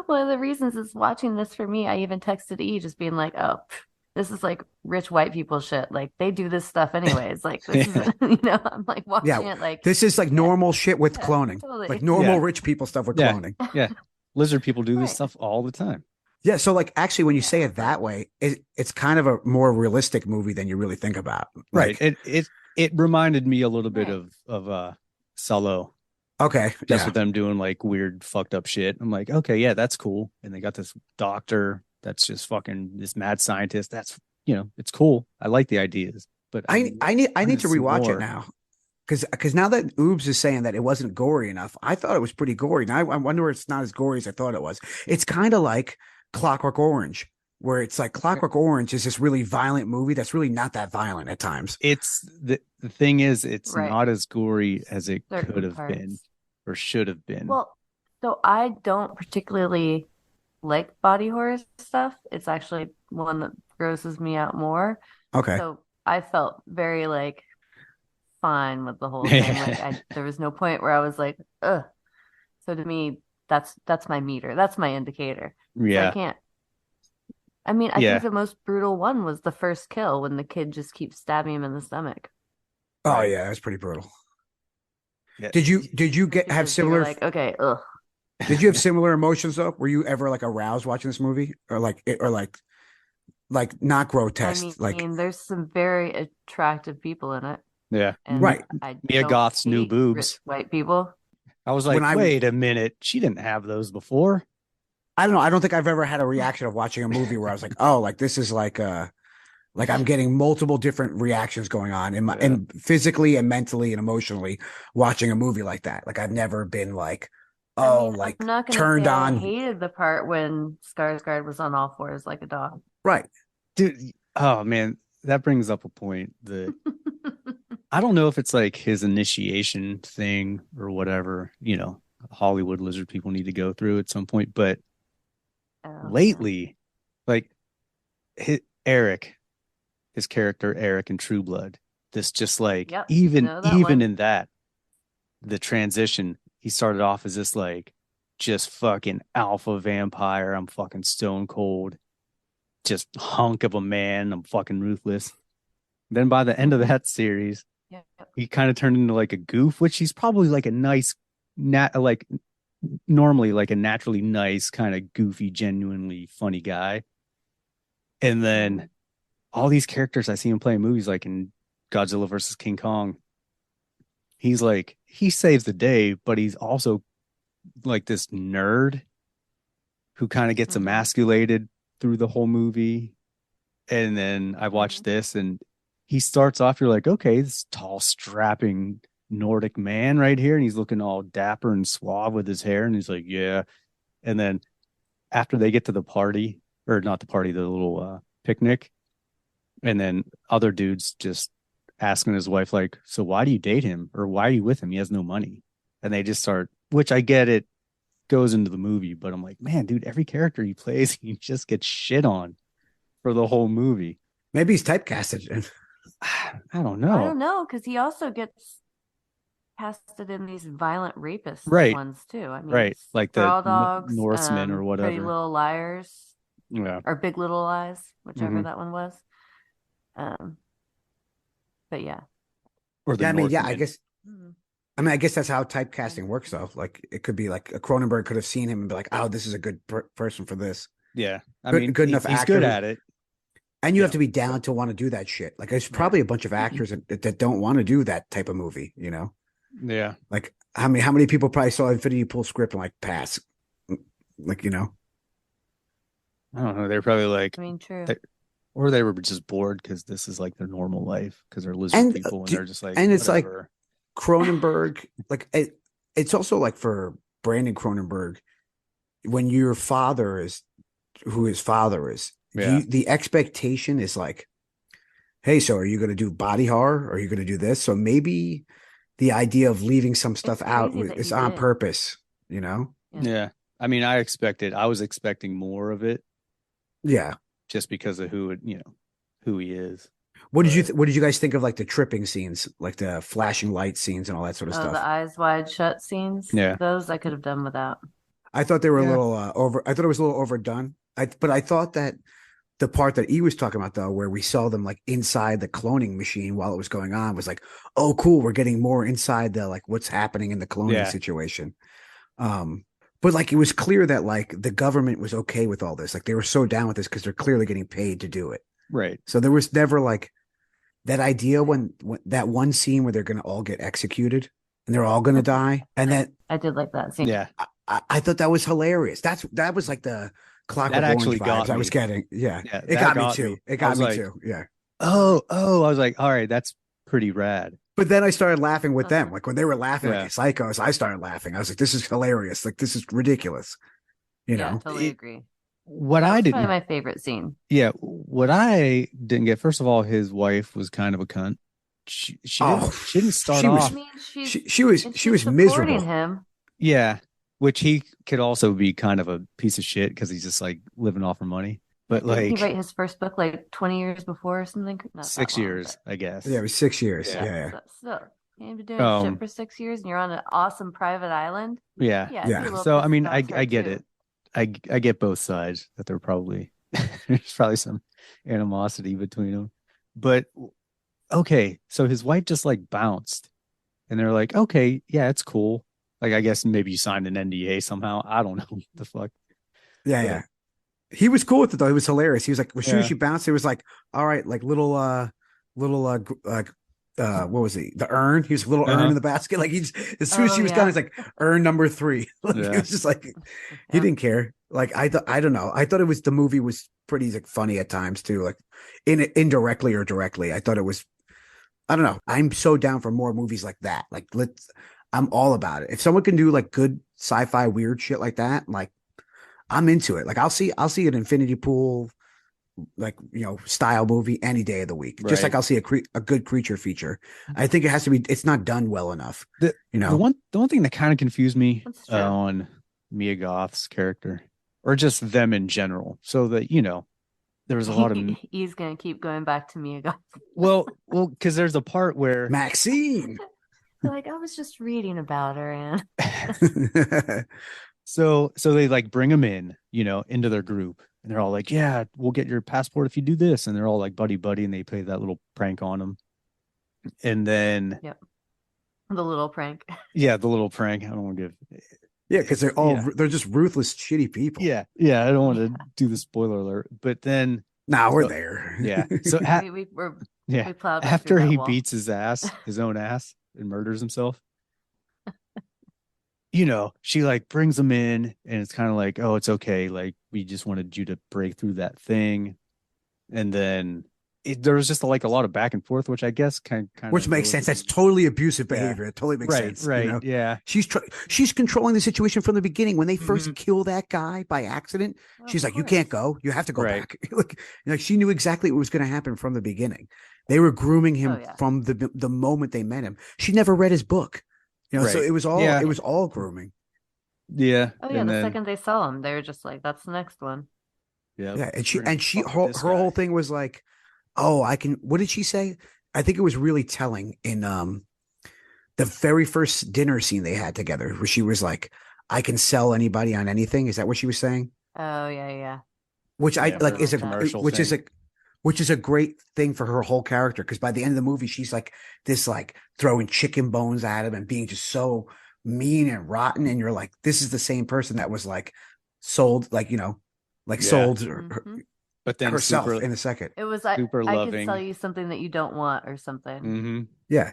one of the reasons is watching this for me. I even texted E just being like, "Oh, this is like rich white people shit. Like they do this stuff anyways. Like this Yeah. is, I'm like watching Yeah, it like this is like normal shit with yeah, cloning, totally. like normal Yeah. rich people stuff with Yeah. cloning. Yeah. Lizard people do this Right. stuff all the time. Yeah, so like actually, when you Yeah, say it it's that way, it's kind of a more realistic movie than you really think about. Right. Like, It reminded me a little bit Right. of Solo, okay, just yeah, with them doing like weird fucked up shit. I'm like, okay, yeah, that's cool. And they got this doctor that's just fucking this mad scientist. That's it's cool. I like the ideas, but I need wanna to see rewatch it more. now because now that Oobs is saying that it wasn't gory enough, I thought it was pretty gory. Now I wonder if it's not as gory as I thought it was. It's kind of like Clockwork Orange, where it's like Clockwork Orange is this really violent movie that's really not that violent at times. It's the thing is, it's Right. not as gory as it Certain could have parts. been or should have been. Well, so I don't particularly like body horror stuff. It's actually one that grosses me out more. Okay, So I felt very like fine with the whole thing. Like there was no point where I was like, ugh. So to me, that's my meter. That's my indicator. So Yeah. I can't. I mean, I Yeah. think the most brutal one was the first kill when the kid just keeps stabbing him in the stomach. Oh Right. yeah, that's pretty brutal. Yeah. Did you have Because you're similar? like, okay, ugh. Did you have similar emotions though? Were you ever like aroused watching this movie, or like not I grotesque, like mean, there's some very attractive people in it, Yeah. and right? I Mia don't Goth's new hate boobs. white people. I was When like, I- wait a minute. She didn't have those before. I don't know. I don't think I've ever had a reaction of watching a movie where I was like, oh, like this is like I'm getting multiple different reactions going on in my Yeah. and physically and mentally and emotionally watching a movie like that. Like I've never been like, oh, like I'm not gonna turned say I on. hated the part when Skarsgård was on all fours like a dog. Right. Dude, oh man, that brings up a point that I don't know if it's like his initiation thing or whatever, Hollywood lizard people need to go through at some point. But Oh, lately, like his character Eric in True Blood, this just like Yep, even know that one. in that, the transition, he started off as this like just fucking alpha vampire. I'm fucking stone cold, just hunk of a man. I'm fucking ruthless. Then by the end of that series, yeah. he kind of turned into like a goof, which he's probably like a nice, normally like a naturally nice, kind of goofy, genuinely funny guy. And then all these characters I see him play in movies, like in Godzilla versus King Kong, he's like, he saves the day, but he's also like this nerd who kind of gets Mhm. emasculated through the whole movie. And then I watched this and he starts off, you're like, okay, this tall, strapping Nordic man right here. And he's looking all dapper and suave with his hair. And he's like, yeah. And then after they get to the party, or not the party, the little picnic, and then other dudes just asking his wife, like, so why do you date him? Or why are you with him? He has no money. And they just start, which I get it goes into the movie, but I'm like, man, dude, every character he plays, he just gets shit on for the whole movie. Maybe he's typecasted. I don't I know. don't know, because he also gets casted in these violent rapist Right. ones too. I mean, Right. Like the Girl Dogs, Norsemen or whatever. Pretty Little Liars, Yeah. or Big Little Lies, whichever Mhm. that one was. But yeah. Or the Yeah, I mean, yeah, Northman. I guess that's how typecasting works, though. Like, it could be like a Cronenberg could have seen him and be like, "Oh, this is a good person for this." Yeah. I Good- mean, good enough he's good actor. at it. And you Yeah. have to be down to want to do that shit. Like, there's probably a bunch of actors that don't want to do that type of movie. Yeah. Like how many people probably saw Infinity Pool script and like pass, like I don't know. They're probably like, I mean, true. or they were just bored because this is like their normal life because they're lizard And, people and do- they're just like, and it's like- whatever. Cronenberg. Like it's also like for Brandon Cronenberg, when your father is who his father is, Yeah. the expectation is like, hey, so are you going to do body horror? Or are you going to do this? So maybe the idea of leaving some stuff out crazy that is he on did. purpose, Yeah. I mean, I was expecting more of it Yeah. just because of who he is. What did you guys think of like the tripping scenes, like the flashing light scenes and all that sort of Oh, stuff? the eyes wide shut scenes. Yeah. Those I could have done without. I thought they were Yeah. a little over. I thought it was a little overdone. But I thought that the part that he was talking about, though, where we saw them like inside the cloning machine while it was going on, was like, oh, cool, we're getting more inside the like what's happening in the cloning Yeah. situation. But like it was clear that like the government was okay with all this. Like they were so down with this because they're clearly getting paid to do it. Right. So there was never like that idea when that one scene where they're going to all get executed and they're all going to die, and that I did like that scene. Yeah. I thought that was hilarious. That was like the Clockwork That actually Orange vibes got I was me. getting. Yeah, Yeah, it that got me got too. me. It I got was me like- too. Yeah. Oh, I was like, all right, that's pretty rad. But then I started laughing with them. Like when they were laughing Yeah. like psychos, I started laughing. I was like, this is hilarious. Like this is ridiculous. You Yeah, know? totally It- agree. What That I was didn't, probably my favorite scene. yeah, what I didn't get. First of all, his wife was kind of a cunt. She Oh, didn't start she was- off. I mean, She was supporting miserable. him. Yeah, which he could also be kind of a piece of shit because he's just like living off her money. But Didn't he like write his first book like 20 years before or something? Not that 6 long, years, I guess. Yeah, it was 6 years. Yeah. Yeah. but still. You've been doing Um, shit for 6 years, and you're on an awesome private island. yeah. Yeah, I'd be a little So I pissed mean, if I was her, get too. it. I get both sides that they're probably there's probably some animosity between them. But okay, so his wife just like bounced, and they're like, okay, yeah, it's cool. Like I guess maybe you signed an NDA somehow. I don't know what the fuck. Yeah, But yeah. He was cool with it though. It was hilarious. He was like, as soon as yeah. she bounced, it was like, all right, like what was he? The urn. He was a little urn Uh-huh. in the basket. Like he just, as soon as Oh she was gone, yeah. he's like urn number 3. Like it Yeah. was just like he Yeah. didn't care. Like I don't know. I thought it was the movie was pretty like funny at times too. Like indirectly or directly. I thought it was. I don't know. I'm so down for more movies like that. Like I'm all about it. If someone can do like good sci-fi weird shit like that, like I'm into it. Like I'll see an Infinity Pool like style movie any day of the week. Just like Right. I'll see a good creature feature. I think it has to be. It's not done well enough. The You the know. one thing that kind of confused me That's true. on Mia Goth's character, or just them in general, so that there was a lot of He's gonna keep going back to Mia Goth. well, because there's a part where Maxine. Like, I was just reading about her, and so they like bring him in, into their group, and they're all like, yeah, we'll get your passport if you do this, and they're all like buddy buddy, and they play that little prank on him, and then the little prank. yeah, the little prank. I don't want to give. Yeah, because they're just ruthless, shitty people. Yeah, I don't want to do the spoiler alert, but then Now we're so- there. yeah, so we yeah, plowed right after through that he wall. beats his own ass, and murders himself, she like brings him in, and it's kind of like, oh, it's okay. Like, we just wanted you to break through that thing. And then there was just like a lot of back and forth, which I guess kind of Which makes sense. That's totally abusive Yeah. behavior. It totally makes right, sense. right, yeah, She's controlling the situation from the beginning. When they first Mhm. kill that guy by accident, Well, she's of like, "You course. can't go. You have to go Right. back." like she knew exactly what was going to happen from the beginning. They were grooming him Oh, yeah. from the moment they met him. She never read his book, so Right. it was all Yeah. it was all grooming. yeah. Oh yeah, and the then, second they saw him, they were just like, "That's the next one." yeah, Yeah, and we're gonna fuck her with this whole guy. thing was like, "Oh, I can." What did she say? I think it was really telling in the very first dinner scene they had together, where she was like, "I can sell anybody on anything." Is that what she was saying? Oh yeah. Which I Yeah, like for is the a commercial which is thing. a which is a great thing for her whole character, because by the end of the movie she's like this, like throwing chicken bones at him and being just so mean and rotten, and you're like, this is the same person that was like sold, like Yeah. sold Mhm. But then herself super, in a second. It was like, super I could loving. sell you something that you don't want or something. hmm Yeah,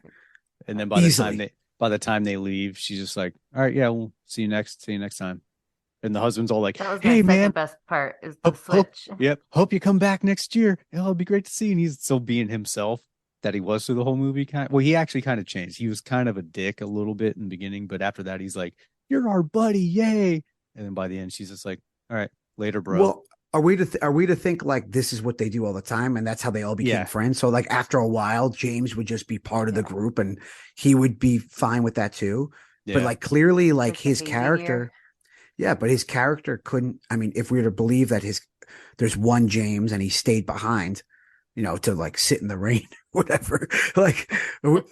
And then by the Easily. time they leave, she's just like, all right, yeah, we'll see you next time. And the husband's all like, That was my hey second man, best part is the hope, switch. hope you come back next year. It'll be great to see you. And he's still being himself that he was through the whole movie. Well, he actually kind of changed. He was kind of a dick a little bit in the beginning, but after that, he's like, you're our buddy, yay. And then by the end, she's just like, all right, later, bro. Well, are we to think like this is what they do all the time, and that's how they all became Yeah. friends? So like after a while, James would just be part of the Yeah. group, and he would be fine with that too. yeah. But like clearly, like His his behavior. character, yeah, but his character couldn't. I mean, if we were to believe that there's one James and he stayed behind, to like sit in the rain, whatever. like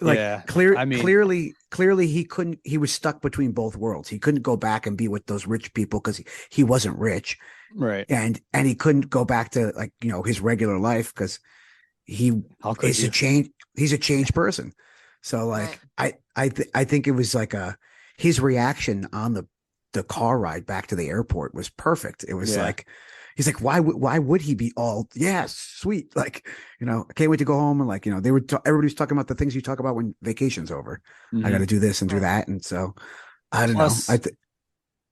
Yeah. I mean- clearly he couldn't. He was stuck between both worlds. He couldn't go back and be with those rich people because he wasn't rich, right. and he couldn't go back to like his regular life because he How could is you? a change. He's a changed person. So like I think it was like his reaction on the car ride back to the airport was perfect. It was Yeah. like he's like, why would he be all sweet, like I can't wait to go home, and like they were everybody's talking about the things you talk about when vacation's over. Mhm. I got to do this and do Right. that, and so I don't Plus- know.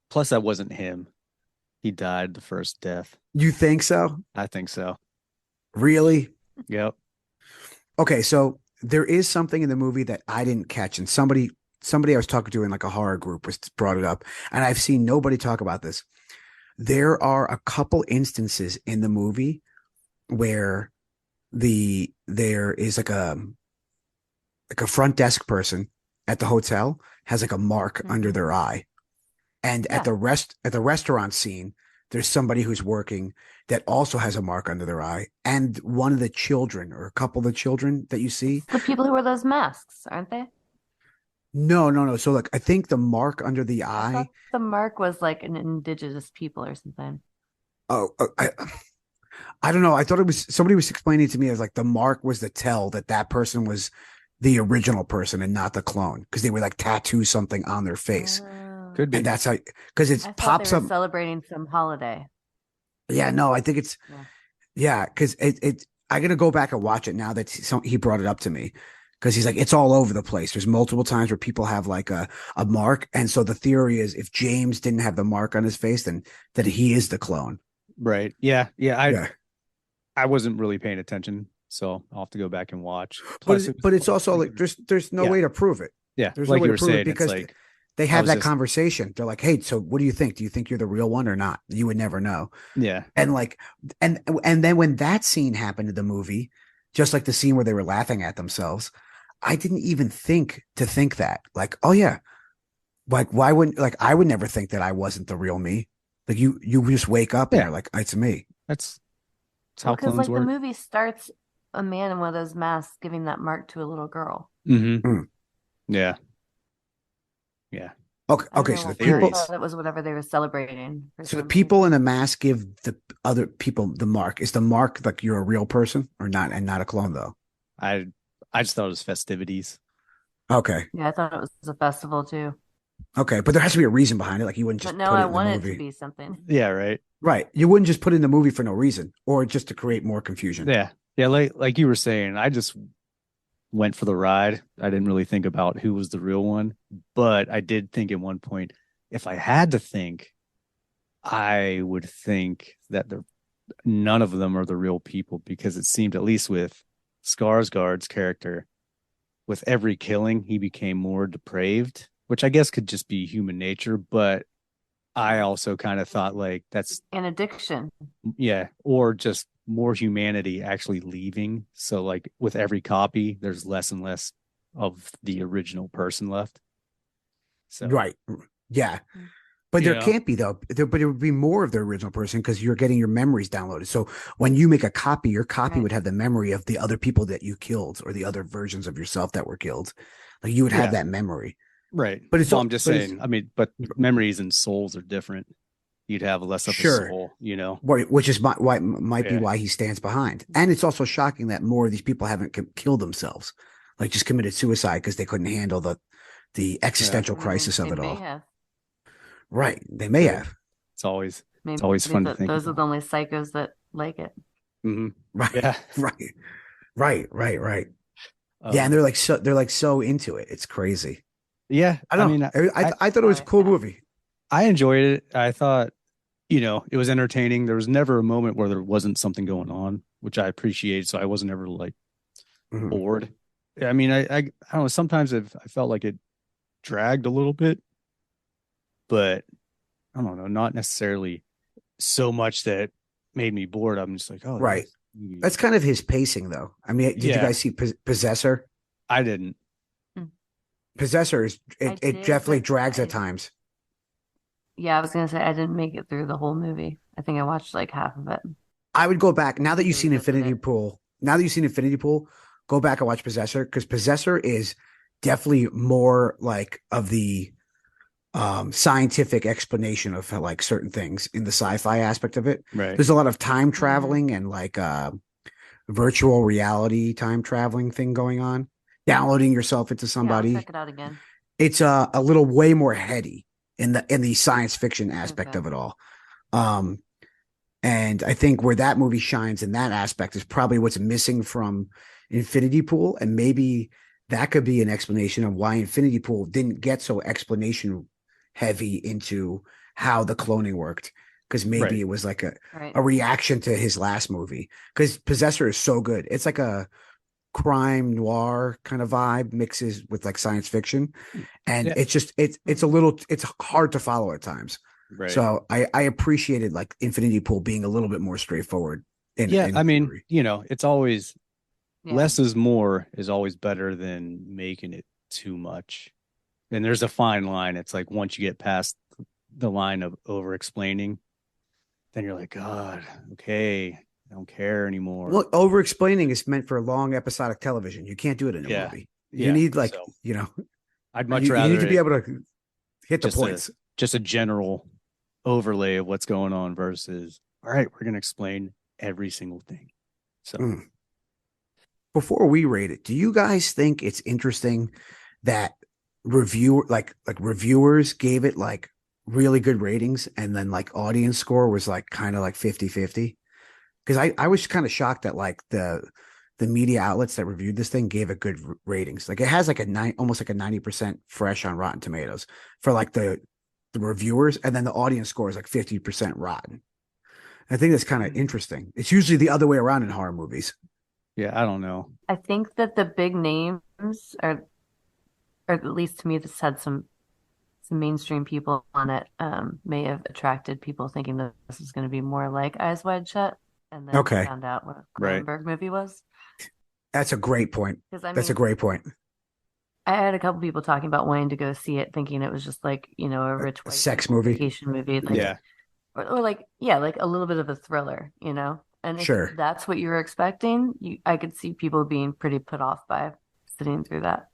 Plus, that wasn't him. He died the first death. You think so? I think so. Really? Yep. Okay, so there is something in the movie that I didn't catch, and somebody I was talking to in like a horror group was brought it up, and I've seen nobody talk about this. There are a couple instances in the movie where there is like a front desk person at the hotel has like a mark under their eye, and at the restaurant scene, there's somebody who's working that also has a mark under their eye, and one of the children or a couple of the children that you see. The people who wear those masks, aren't they? No. So like I think the mark under the I thought eye. the mark was like an indigenous people or something. Oh, I don't know. I thought it was somebody was explaining to me as like the mark was the tell that that person was the original person and not the clone because they would like tattoo something on their face, Oh. Could and be. that's how because it I thought they pops were up. celebrating some holiday. Yeah, no, I think it's Yeah. yeah because it. I'm gonna go back and watch it now that he brought it up to me because he's like it's all over the place. There's multiple times where people have like a mark, and so the theory is if James didn't have the mark on his face, then that he is the clone. Right. Yeah. Yeah. Yeah. I wasn't really paying attention, so I'll have to go back and watch. But Plus, it was but it's like also like there's no yeah, way to prove it. yeah. There's no Like way you to were prove it saying, it's because like they I have was that just conversation. They're like, "Hey, so what do you think? Do you think you're the real one or not?" You would never know. yeah, And like and then when that scene happened in the movie, just like the scene where they were laughing at themselves, I didn't even think that. Like, oh yeah, like why wouldn't like I would never think that I wasn't the real me. Like you just wake up and yeah. you're like, it's me. That's Well, how because clones like the work. movie starts a man in one of those masks giving that mark to a little girl. Mm-hmm. Mm. Yeah, yeah. Okay, I don't okay. So know the why I people Theories. thought it was whatever they were celebrating for So the some people in reason. the mask give the other people the mark. Is the mark like you're a real person or not, and not a clone though? I I just thought it was festivities. Okay, Yeah, I thought it was a festival too. okay, but there has to be a reason behind it. Like you wouldn't But just no, put I it in the want it to movie, be something. Yeah, right. right? You wouldn't just put it in the movie for no reason or just to create more confusion. Yeah, yeah. Like you were saying, I just went for the ride. I didn't really think about who was the real one, but I did think at one point, if I had to think, I would think that none of them are the real people because it seemed, at least with Skarsgård's character, with every killing, he became more depraved, which I guess could just be human nature. But I also kind of thought like that's, An addiction. yeah, or just more humanity actually leaving. So like with every copy, there's less and less of the original person left. So, Right? Yeah, but you there know, can't be though. But it would be more of the original person because you're getting your memories downloaded. So when you make a copy, your copy Right. would have the memory of the other people that you killed or the other versions of yourself that were killed. Like you would have yeah, that memory. right. But it's Well, all. I'm just But it's saying, I mean, but memories and souls are different. You'd have less of a sure. soul, you know? Which is why might be Yeah. why he stands behind. And it's also shocking that more of these people haven't killed themselves, like just committed suicide because they couldn't handle the Yeah. existential I mean, crisis of they it may all. have. Right? They may Could. have. It's Maybe always fun to think those are about. the only psychos that like it. Hmm. Right? Yeah. Right? Right? Yeah, and Um, they're like so into it. It's crazy. yeah. I I don't mean, know. I, I thought it Oh was a cool yeah. movie. I enjoyed it. I thought, it was entertaining. There was never a moment where there wasn't something going on, which I appreciate. So I wasn't ever like Mhm. bored. I mean, I don't know. Sometimes I felt like it dragged a little bit, but I don't know, not necessarily so much that made me bored. I'm just like, oh, Right. this movie. That's kind of his pacing, though. I mean, did you Yeah, guys see Possessor? I didn't. Possessor is I it did, definitely but drags at times. yeah, I was gonna say I didn't make it through the whole movie. I think I watched like half of it. I would go back now that you've To seen revisit Infinity it. Pool. Now that you've seen Infinity Pool, go back and watch Possessor because Possessor is definitely more like of the scientific explanation of like certain things in the sci-fi aspect of it. Right. There's a lot of time traveling and like virtual reality time traveling thing going on. Downloading yourself into Yeah, I'll somebody. check it out again. It's a little way more heady in the science fiction aspect Okay. of it all. Um, and I think where that movie shines in that aspect is probably what's missing from Infinity Pool. And maybe that could be an explanation of why Infinity Pool didn't get so explanation heavy into how the cloning worked. Because maybe Right. it was like Right. a reaction to his last movie. Because Possessor is so good. It's like a crime noir kind of vibe mixes with like science fiction. And Yeah. it's just it's a little it's hard to follow at times. Right. So I appreciated like Infinity Pool being a little bit more straightforward Yeah. in I mean, theory. it's always Yeah. less is more is always better than making it too much. And there's a fine line. It's like once you get past the line of over explaining, then you're like, God, okay, I don't care anymore. Well, over explaining is meant for long episodic television. You can't do it in a Yeah. movie. You Yeah. need like, So, you know, I'd much you rather need to be it able to hit the just points. just a general overlay of what's going on versus, all right, we're going to explain every single thing. So Mm. Before we rate it, do you guys think it's interesting that reviewers gave it like really good ratings and then like audience score was like kind of like 50-50? Because I was kind of shocked that like the media outlets that reviewed this thing gave it good ratings. Like it has like almost like a 90% fresh on Rotten Tomatoes for like the reviewers, and then the audience score is like 50% rotten. I think that's kind of interesting. It's usually the other way around in horror movies. yeah, I don't know. I think that the big names are, or at least to me, this had some mainstream people on it, may have attracted people thinking that this is going to be more like Eyes Wide Shut, and then Okay. found out what a Right. Cronenberg movie was. That's a great point. Because I That's a mean, great point. I had a couple people talking about wanting to go see it, thinking it was just like, a rich white sex people movie. vacation movie, like, Yeah. or like like a little bit of a thriller, And if Sure. that's what you're expecting, I could see people being pretty put off by sitting through that.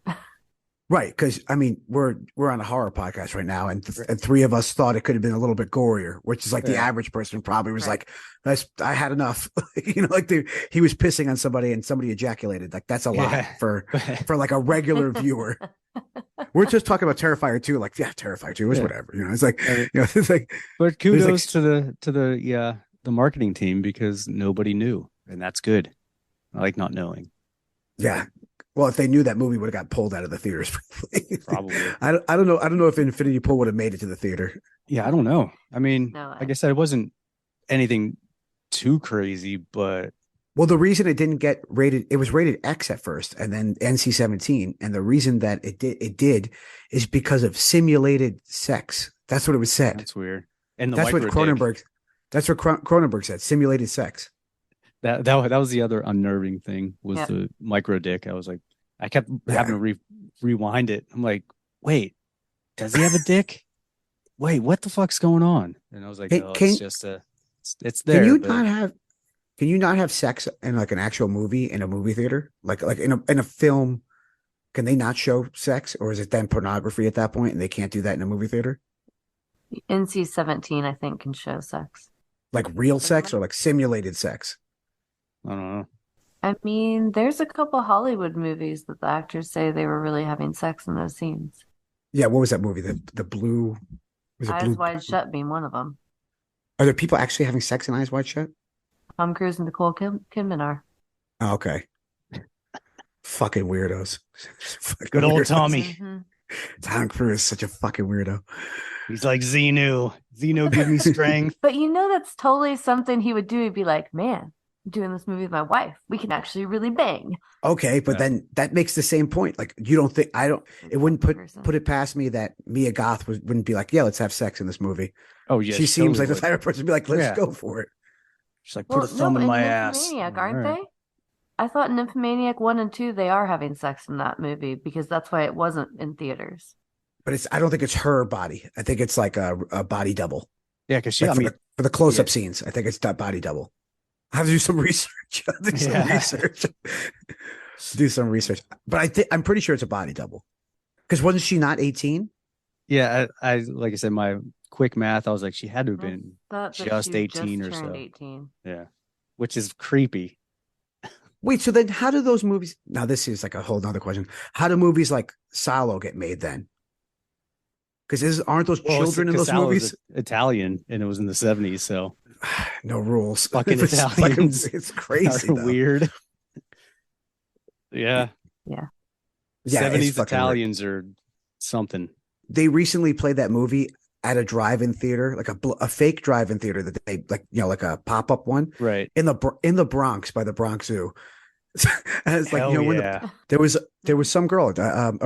Right, because I mean we're on a horror podcast right now, and three of us thought it could have been a little bit gorier, which is like the Yeah. average person probably was Right. like, I had enough. Like he was pissing on somebody and somebody ejaculated. Like that's a lot Yeah. for like a regular viewer. We're just talking about Terrifier 2, like Terrifier 2 is Yeah. whatever. It's like I mean, it's like But There's, like- kudos to the marketing team, because nobody knew, and that's good. I like not knowing. yeah. Well, if they knew that movie would have got pulled out of the theaters, Probably. I don't know. I don't know if Infinity Pool would have made it to the theater. Yeah, I don't know. I mean, No, like I said, it wasn't anything too crazy, but Well, the reason it didn't get rated, it was rated X at first and then NC-17. And the reason that it did is because of simulated sex. That's what it was said. that's weird. And the That's what micro dick, Cronenberg, that's what Cronenberg said, simulated sex. that was the other unnerving thing, was Yeah. the micro dick. I was like, I kept Yeah. having to rewind it. I'm like, wait, does he have a dick? Wait, what the fuck's going on? And I was like, Hey, no, can- it's just it's there. Can you but- not have sex in like an actual movie in a movie theater? Like in a film, can they not show sex, or is it then pornography at that point and they can't do that in a movie theater? NC-17, I think, can show sex. Like real sex or like simulated sex? I don't know. I mean, there's a couple Hollywood movies that the actors say they were really having sex in those scenes. Yeah, what was that movie? The blue, was it Eyes blue? Wide Shut being one of them. Are there people actually having sex in Eyes Wide Shut? Tom Cruise and Nicole Kidman are. Oh, okay. Fucking weirdos. Fucking Good old weirdos. Tommy. Mhm. Tom Cruise is such a fucking weirdo. He's like, Xenu, give me strength. But that's totally something he would do. He'd be like, man, I'm doing this movie with my wife. We can actually really bang. Okay, but Yeah. then that makes the same point. Like, you don't think it wouldn't Person. put it past me that Mia Goth wouldn't be like, yeah, let's have sex in this movie. Oh yeah, she seems totally like the would. type of person to be like, let's Yeah. go for it. She's like, put a thumb in my ass. Nymphomaniac, All aren't right. they? I thought Nymphomaniac 1 and 2, they are having sex in that movie because that's why it wasn't in theaters. But I don't think it's her body. I think it's like a body double. Yeah, because she, Like I mean, for the close-up yeah. scenes, I think it's that body double. I have to do some research. Do some research. But I'm pretty sure it's a body double. Because wasn't she not 18? yeah, I like I said, my quick math, I was like, she had to have I been, thought that just she 18 or turned so. 18. yeah, which is creepy. Wait, so then how do those movies? Now this is like a whole nother question. How do movies like Salo get made then? Because aren't those Well, children in those Casale movies? was Italian, and it was in the 70s, so No rules. Fucking It's Italians it's crazy. are though. weird. Yeah, Yeah, 70s it's fucking weird. Italians are something. They recently played that movie at a drive-in theater, like a fake drive-in theater that they like a pop-up one Right. in the Bronx by the Bronx Zoo. And it's like, Hell when yeah. there was some girl, a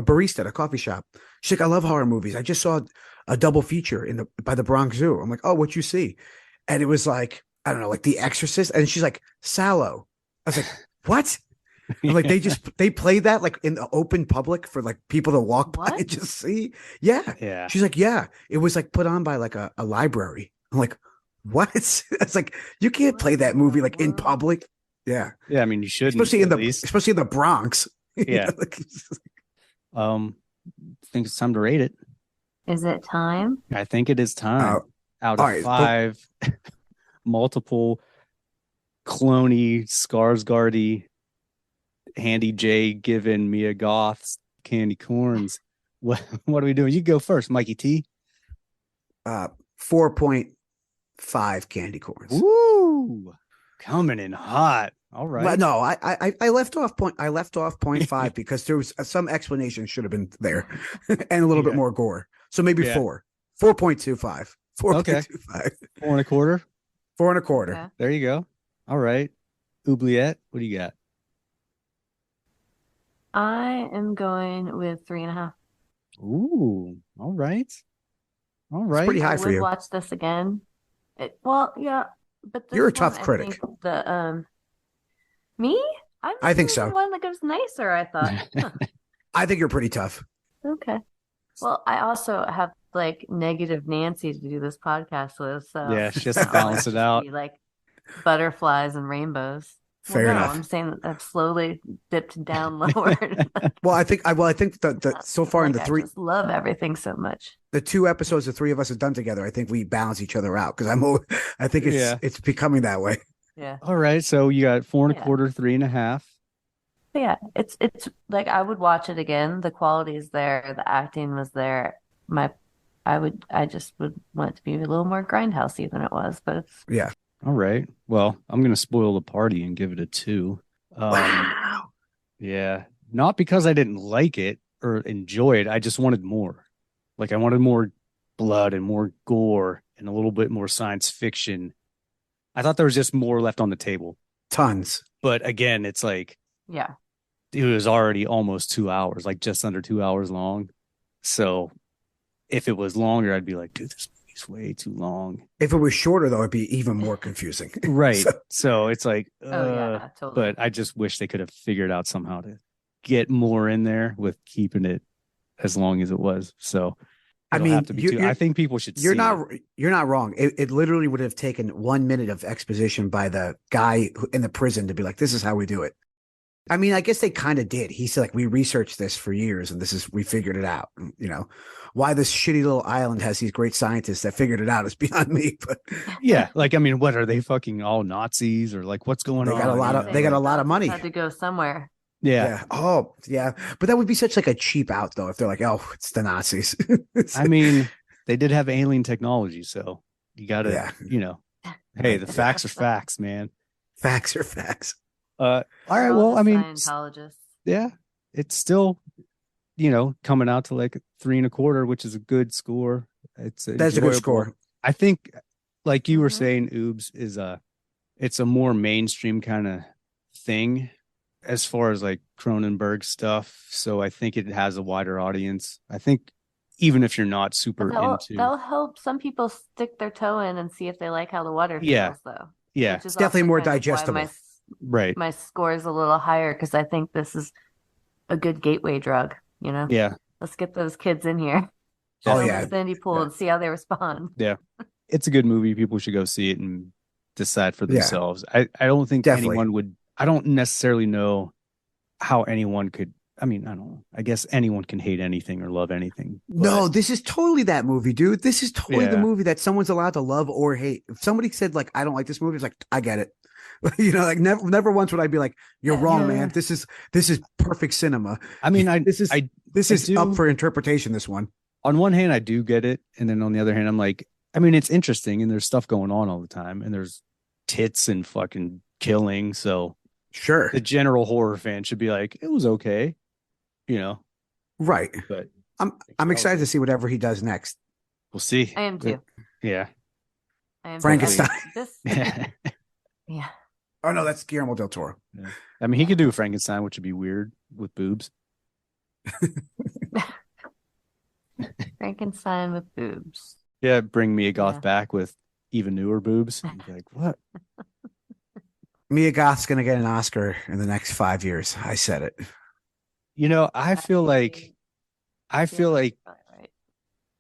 barista at a coffee shop. She's like, I love horror movies. I just saw a double feature by the Bronx Zoo. I'm like, oh, what you see? And it was like, I don't know, like The Exorcist. And she's like, Salo. I was like, what? I'm like, they played that like in the open public for like people to walk by What? and just see. Yeah. Yeah. She's like, yeah, it was like put on by like a library. I'm like, what? It's like, you can't play that movie like in public. Yeah. Yeah, I mean, you shouldn't, Especially at least. especially in the Bronx. You Yeah. know, like, think it's time to rate it. Is it time? I think it is time. Out all of right, 5, multiple cloney, Skarsgardy, Handy J giving Mia Goth's candy corns. What are we doing? You go first, Mikey T. 4.5 candy corns. Woo! Coming in hot. All right. Well, no, I left off 0.5 because there was some explanation should have been there and a little bit more gore. So maybe 4.25. 4.25. Okay. 4.25. 4.25. Okay. There you go. All right. Oubliette, what do you got? I am going with 3.5. Ooh. All right. All It's right. pretty high I for would you. watch this again. Well, yeah, but this You're a one, tough I critic. think me? I think usually so. the one that goes nicer, I thought. Huh. I think you're pretty tough. Okay. Well, I also have like negative Nancy to do this podcast with, so Yeah, she has it's to not balance always it out. be like butterflies and rainbows. Fair no, enough. I'm saying that I've slowly dipped down lower. Well, I think that so far in the I three, just love everything so much. the 2 episodes the three of us have done together, I think we balance each other out because I think it's becoming that way. Yeah. All right. So you got 4.25, 3.5. But yeah, it's like I would watch it again. The quality is there, the acting was there. I just would want it to be a little more grindhousey than it was, but it's Yeah. All right. Well, I'm going to spoil the party and give it a 2. Wow. Yeah. Not because I didn't like it or enjoy it. I just wanted more. Like I wanted more blood and more gore and a little bit more science fiction. I thought there was just more left on the table. Tons. But again, it's like yeah. it was already almost 2 hours, like just under 2 hours long. So if it was longer, I'd be like, dude, this movie's way too long. If it was shorter, though, it'd be even more confusing. Right. So it's like, yeah, totally. but I just wish they could have figured out somehow to get more in there with keeping it as long as it was. So I it'll mean, have to be I think people should see you're it. not wrong. It literally would have taken 1 minute of exposition by the guy in the prison to be like, this is how we do it. I mean, I guess they kind of did. He said, like, we researched this for years and we figured it out. You know, why this shitty little island has these great scientists that figured it out is beyond me. But Yeah. Like, I mean, what are they fucking all Nazis or like what's going on? they got a lot of money. Had to go somewhere. Yeah. Oh, yeah. But that would be such like a cheap out though. If they're like, oh, it's the Nazis. I mean, they did have alien technology. So you got to, hey, the facts are facts, man. Facts are facts. All right. Well, I mean, Scientologists. yeah, it's still, coming out to like 3.25, which is a good score. That's a good score. I think, like you were saying, Oobs it's a more mainstream kind of thing as far as like Cronenberg stuff. So I think it has a wider audience. I think even if you're not super that'll help some people stick their toe in and see if they like how the water feels, though. Yeah, which is it's definitely more kind of digestible. Right. My score is a little higher because I think this is a good gateway drug, Yeah. Let's get those kids in here. Oh, Show them yeah. the Sandy pool and see how they respond. Yeah. It's a good movie. People should go see it and decide for themselves. I don't think anyone would. I don't necessarily know how anyone could. I mean, I don't know. I guess anyone can hate anything or love anything. No, this is totally that movie, dude. This is totally the movie that someone's allowed to love or hate. If somebody said like, I don't like this movie, it's like, I get it. Like never once would I be like, you're wrong, man. This is perfect cinema. I mean, this is up for interpretation. This one. On one hand, I do get it. And then on the other hand, I'm like, I mean, it's interesting and there's stuff going on all the time and there's tits and fucking killing. So sure. The general horror fan should be like, it was okay. Right. But I'm excited to see whatever he does next. We'll see. I am too. Yeah. I am Frankenstein. Yeah. Oh no, that's Guillermo del Toro. Yeah. I mean, he could do Frankenstein, which would be weird with boobs. Frankenstein with boobs. Yeah, bring Mia Goth back with even newer boobs. You'd be like, what? Mia Goth's gonna get an Oscar in the next 5 years. I said it. I feel like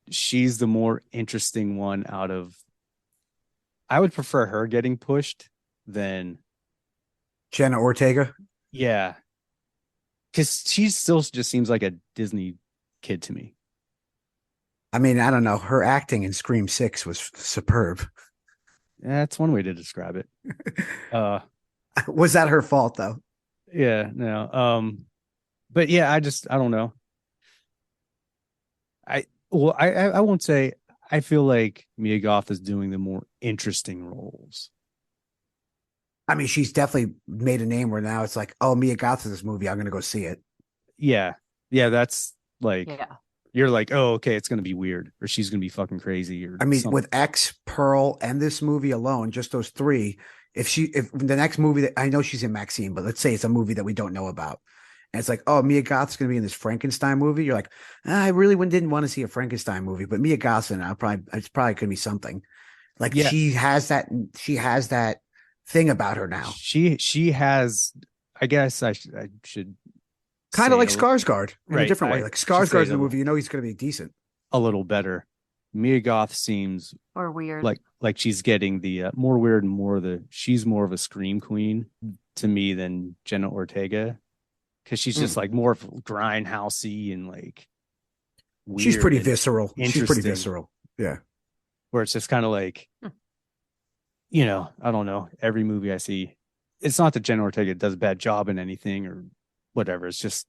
she's the more interesting one out of. I would prefer her getting pushed than Jenna Ortega. Yeah, because she still just seems like a Disney kid to me. I mean, I don't know. Her acting in Scream 6 was superb. That's one way to describe it. Was that her fault though? Yeah, no. But yeah, I don't know. I won't say I feel like Mia Goth is doing the more interesting roles. I mean, she's definitely made a name where now it's like, oh, Mia Goth is this movie. I'm going to go see it. Yeah. Yeah. That's like, Yeah. you're like, oh, okay, it's going to be weird or she's going to be fucking crazy. Or I mean, something. with X, Pearl, and this movie alone, just those three, if the next movie that I know she's in Maxine, but let's say it's a movie that we don't know about. And it's like, oh, Mia Goth's going to be in this Frankenstein movie. You're like, I really didn't want to see a Frankenstein movie, but Mia Goth's in it. It's probably going to be something. Like she has that thing about her now. She has, I guess I should kind of like Skarsgård in right, a different way. Like Skarsgård's in the movie, you know he's going to be decent. A little better. Mia Goth seems or weird. Like she's getting the more weird and she's more of a scream queen to me than Jenna Ortega. Because she's just like more of grindhousey and like weird. She's pretty visceral. She's pretty visceral. Yeah. Where it's just kind of like, you know, I don't know. Every movie I see, it's not that Jenna Ortega does a bad job in anything or whatever. It's just,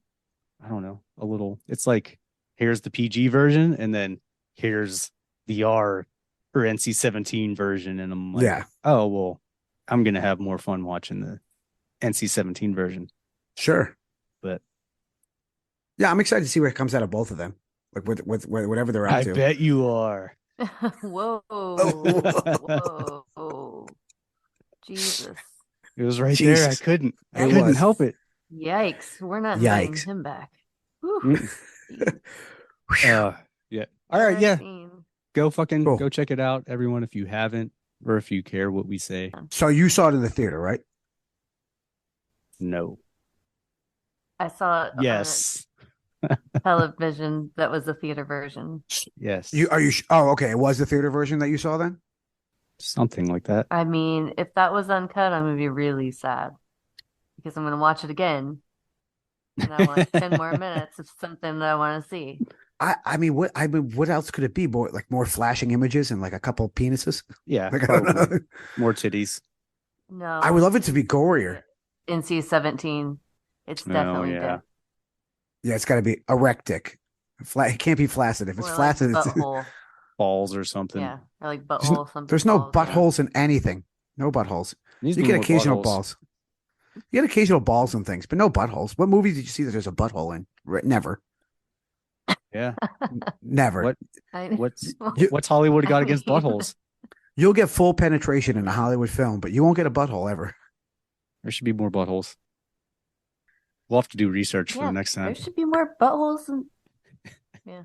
I don't know, a little, it's like, here's the PG version and then here's the R or NC-17 version. And I'm like, yeah. Oh, well, I'm going to have more fun watching the NC-17 version. Sure. But yeah, I'm excited to see what comes out of both of them. Like with whatever they're up to. I bet you are. Whoa. Whoa. Jesus. It was right there. I couldn't help it. Yikes. We're not Yikes. inviting him back. Yeah. All right. Yeah. Go check it out, everyone, if you haven't, or if you care what we say. So you saw it in the theater, right? No. I saw it yes. on television that was the theater version. Yes. Oh, okay. It was the theater version that you saw then? Something like that. I mean, if that was uncut, I'm going to be really sad because I'm going to watch it again. And I want 10 more minutes of something that I want to see. I mean, what else could it be? More flashing images and like a couple of penises? Yeah. Like, I don't know. More titties. No. I would love it to be gorier. NC-17. It's definitely good. Yeah, it's got to be erectic. It can't be flaccid. If it's or flaccid, like it's butthole. Balls or something. Yeah, or like butthole. Something. There's no balls, buttholes in anything. No buttholes. You get occasional balls. You get occasional balls and things, but no buttholes. What movies did you see that there's a butthole in? Never. Yeah. Never. What's Hollywood got against buttholes? You'll get full penetration in a Hollywood film, but you won't get a butthole ever. There should be more buttholes. We'll have to do research for the next time. There should be more buttholes. Yeah.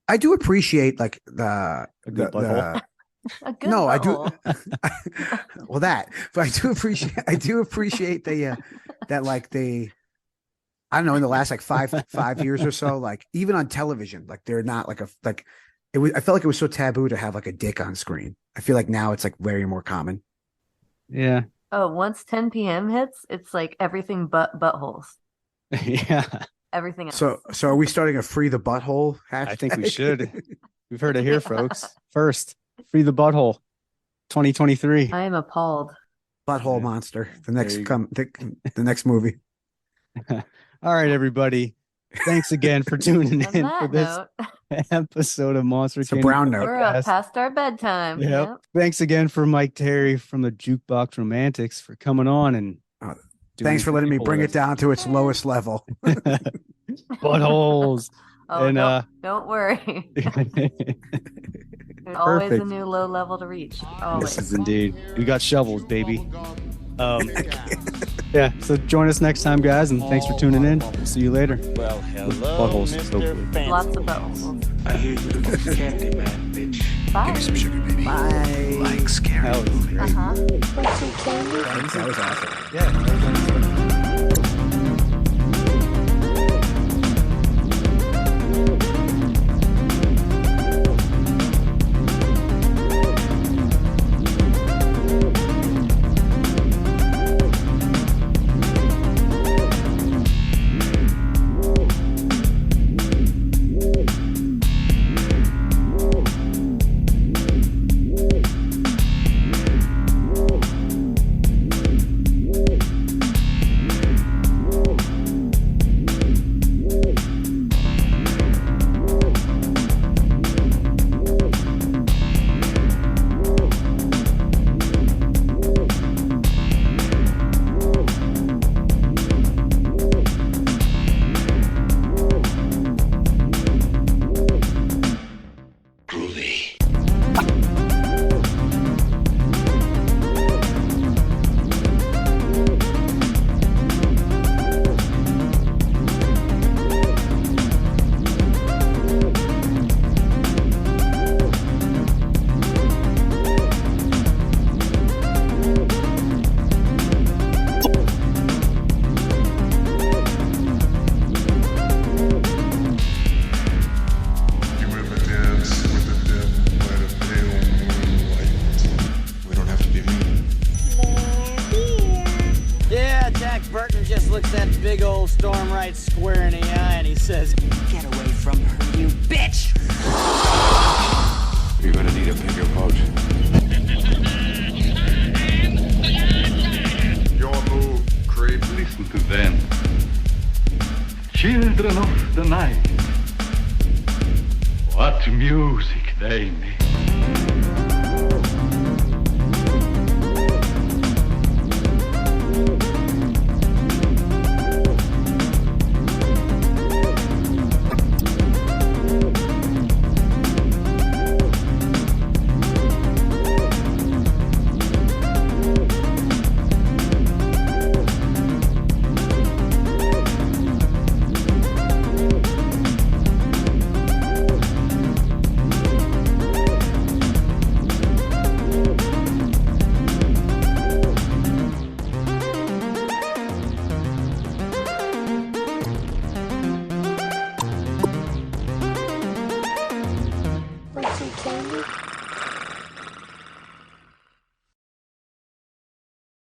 I do appreciate like a good butthole. A good no, butthole. I do. Well, that, but I do appreciate the that like the. I don't know, in the last like five years or so, like even on television, like they're not like it was. I felt like it was so taboo to have like a dick on screen. I feel like now it's like very more common. Yeah. Oh, once 10 p.m. hits, it's like everything but buttholes. Yeah. Everything else. So are we starting a free the butthole hashtag? I think we should. We've heard it here, folks. First, free the butthole, 2023. I am appalled. Butthole monster. The next movie. All right, everybody. Thanks again for tuning in for this episode of Monster It's a brown note. We're up past our bedtime. Yep. Thanks again for Mike Terry from the Jukebox Romantics for coming on and thanks for letting me bring it down to its lowest level. Buttholes. Oh, and don't worry. There's always a new low level to reach. Always. Yes, indeed. We got shovels, baby. Yeah, so join us next time, guys, and thanks for tuning in. We'll see you later. Well, hello, buttholes, Mr. Fancy. Lots of buttholes. I hear you looking for Candyman, bitch. Bye. Give me some sugar, baby. Bye. Like scary movie. Uh-huh. Want some candy? That was awesome. Yeah. looks that big old storm right square in the eye and he says, "Get away from her, you bitch!" You're gonna need a bigger boat. Your move, creep. Listen to them. Children of the night. What music they make.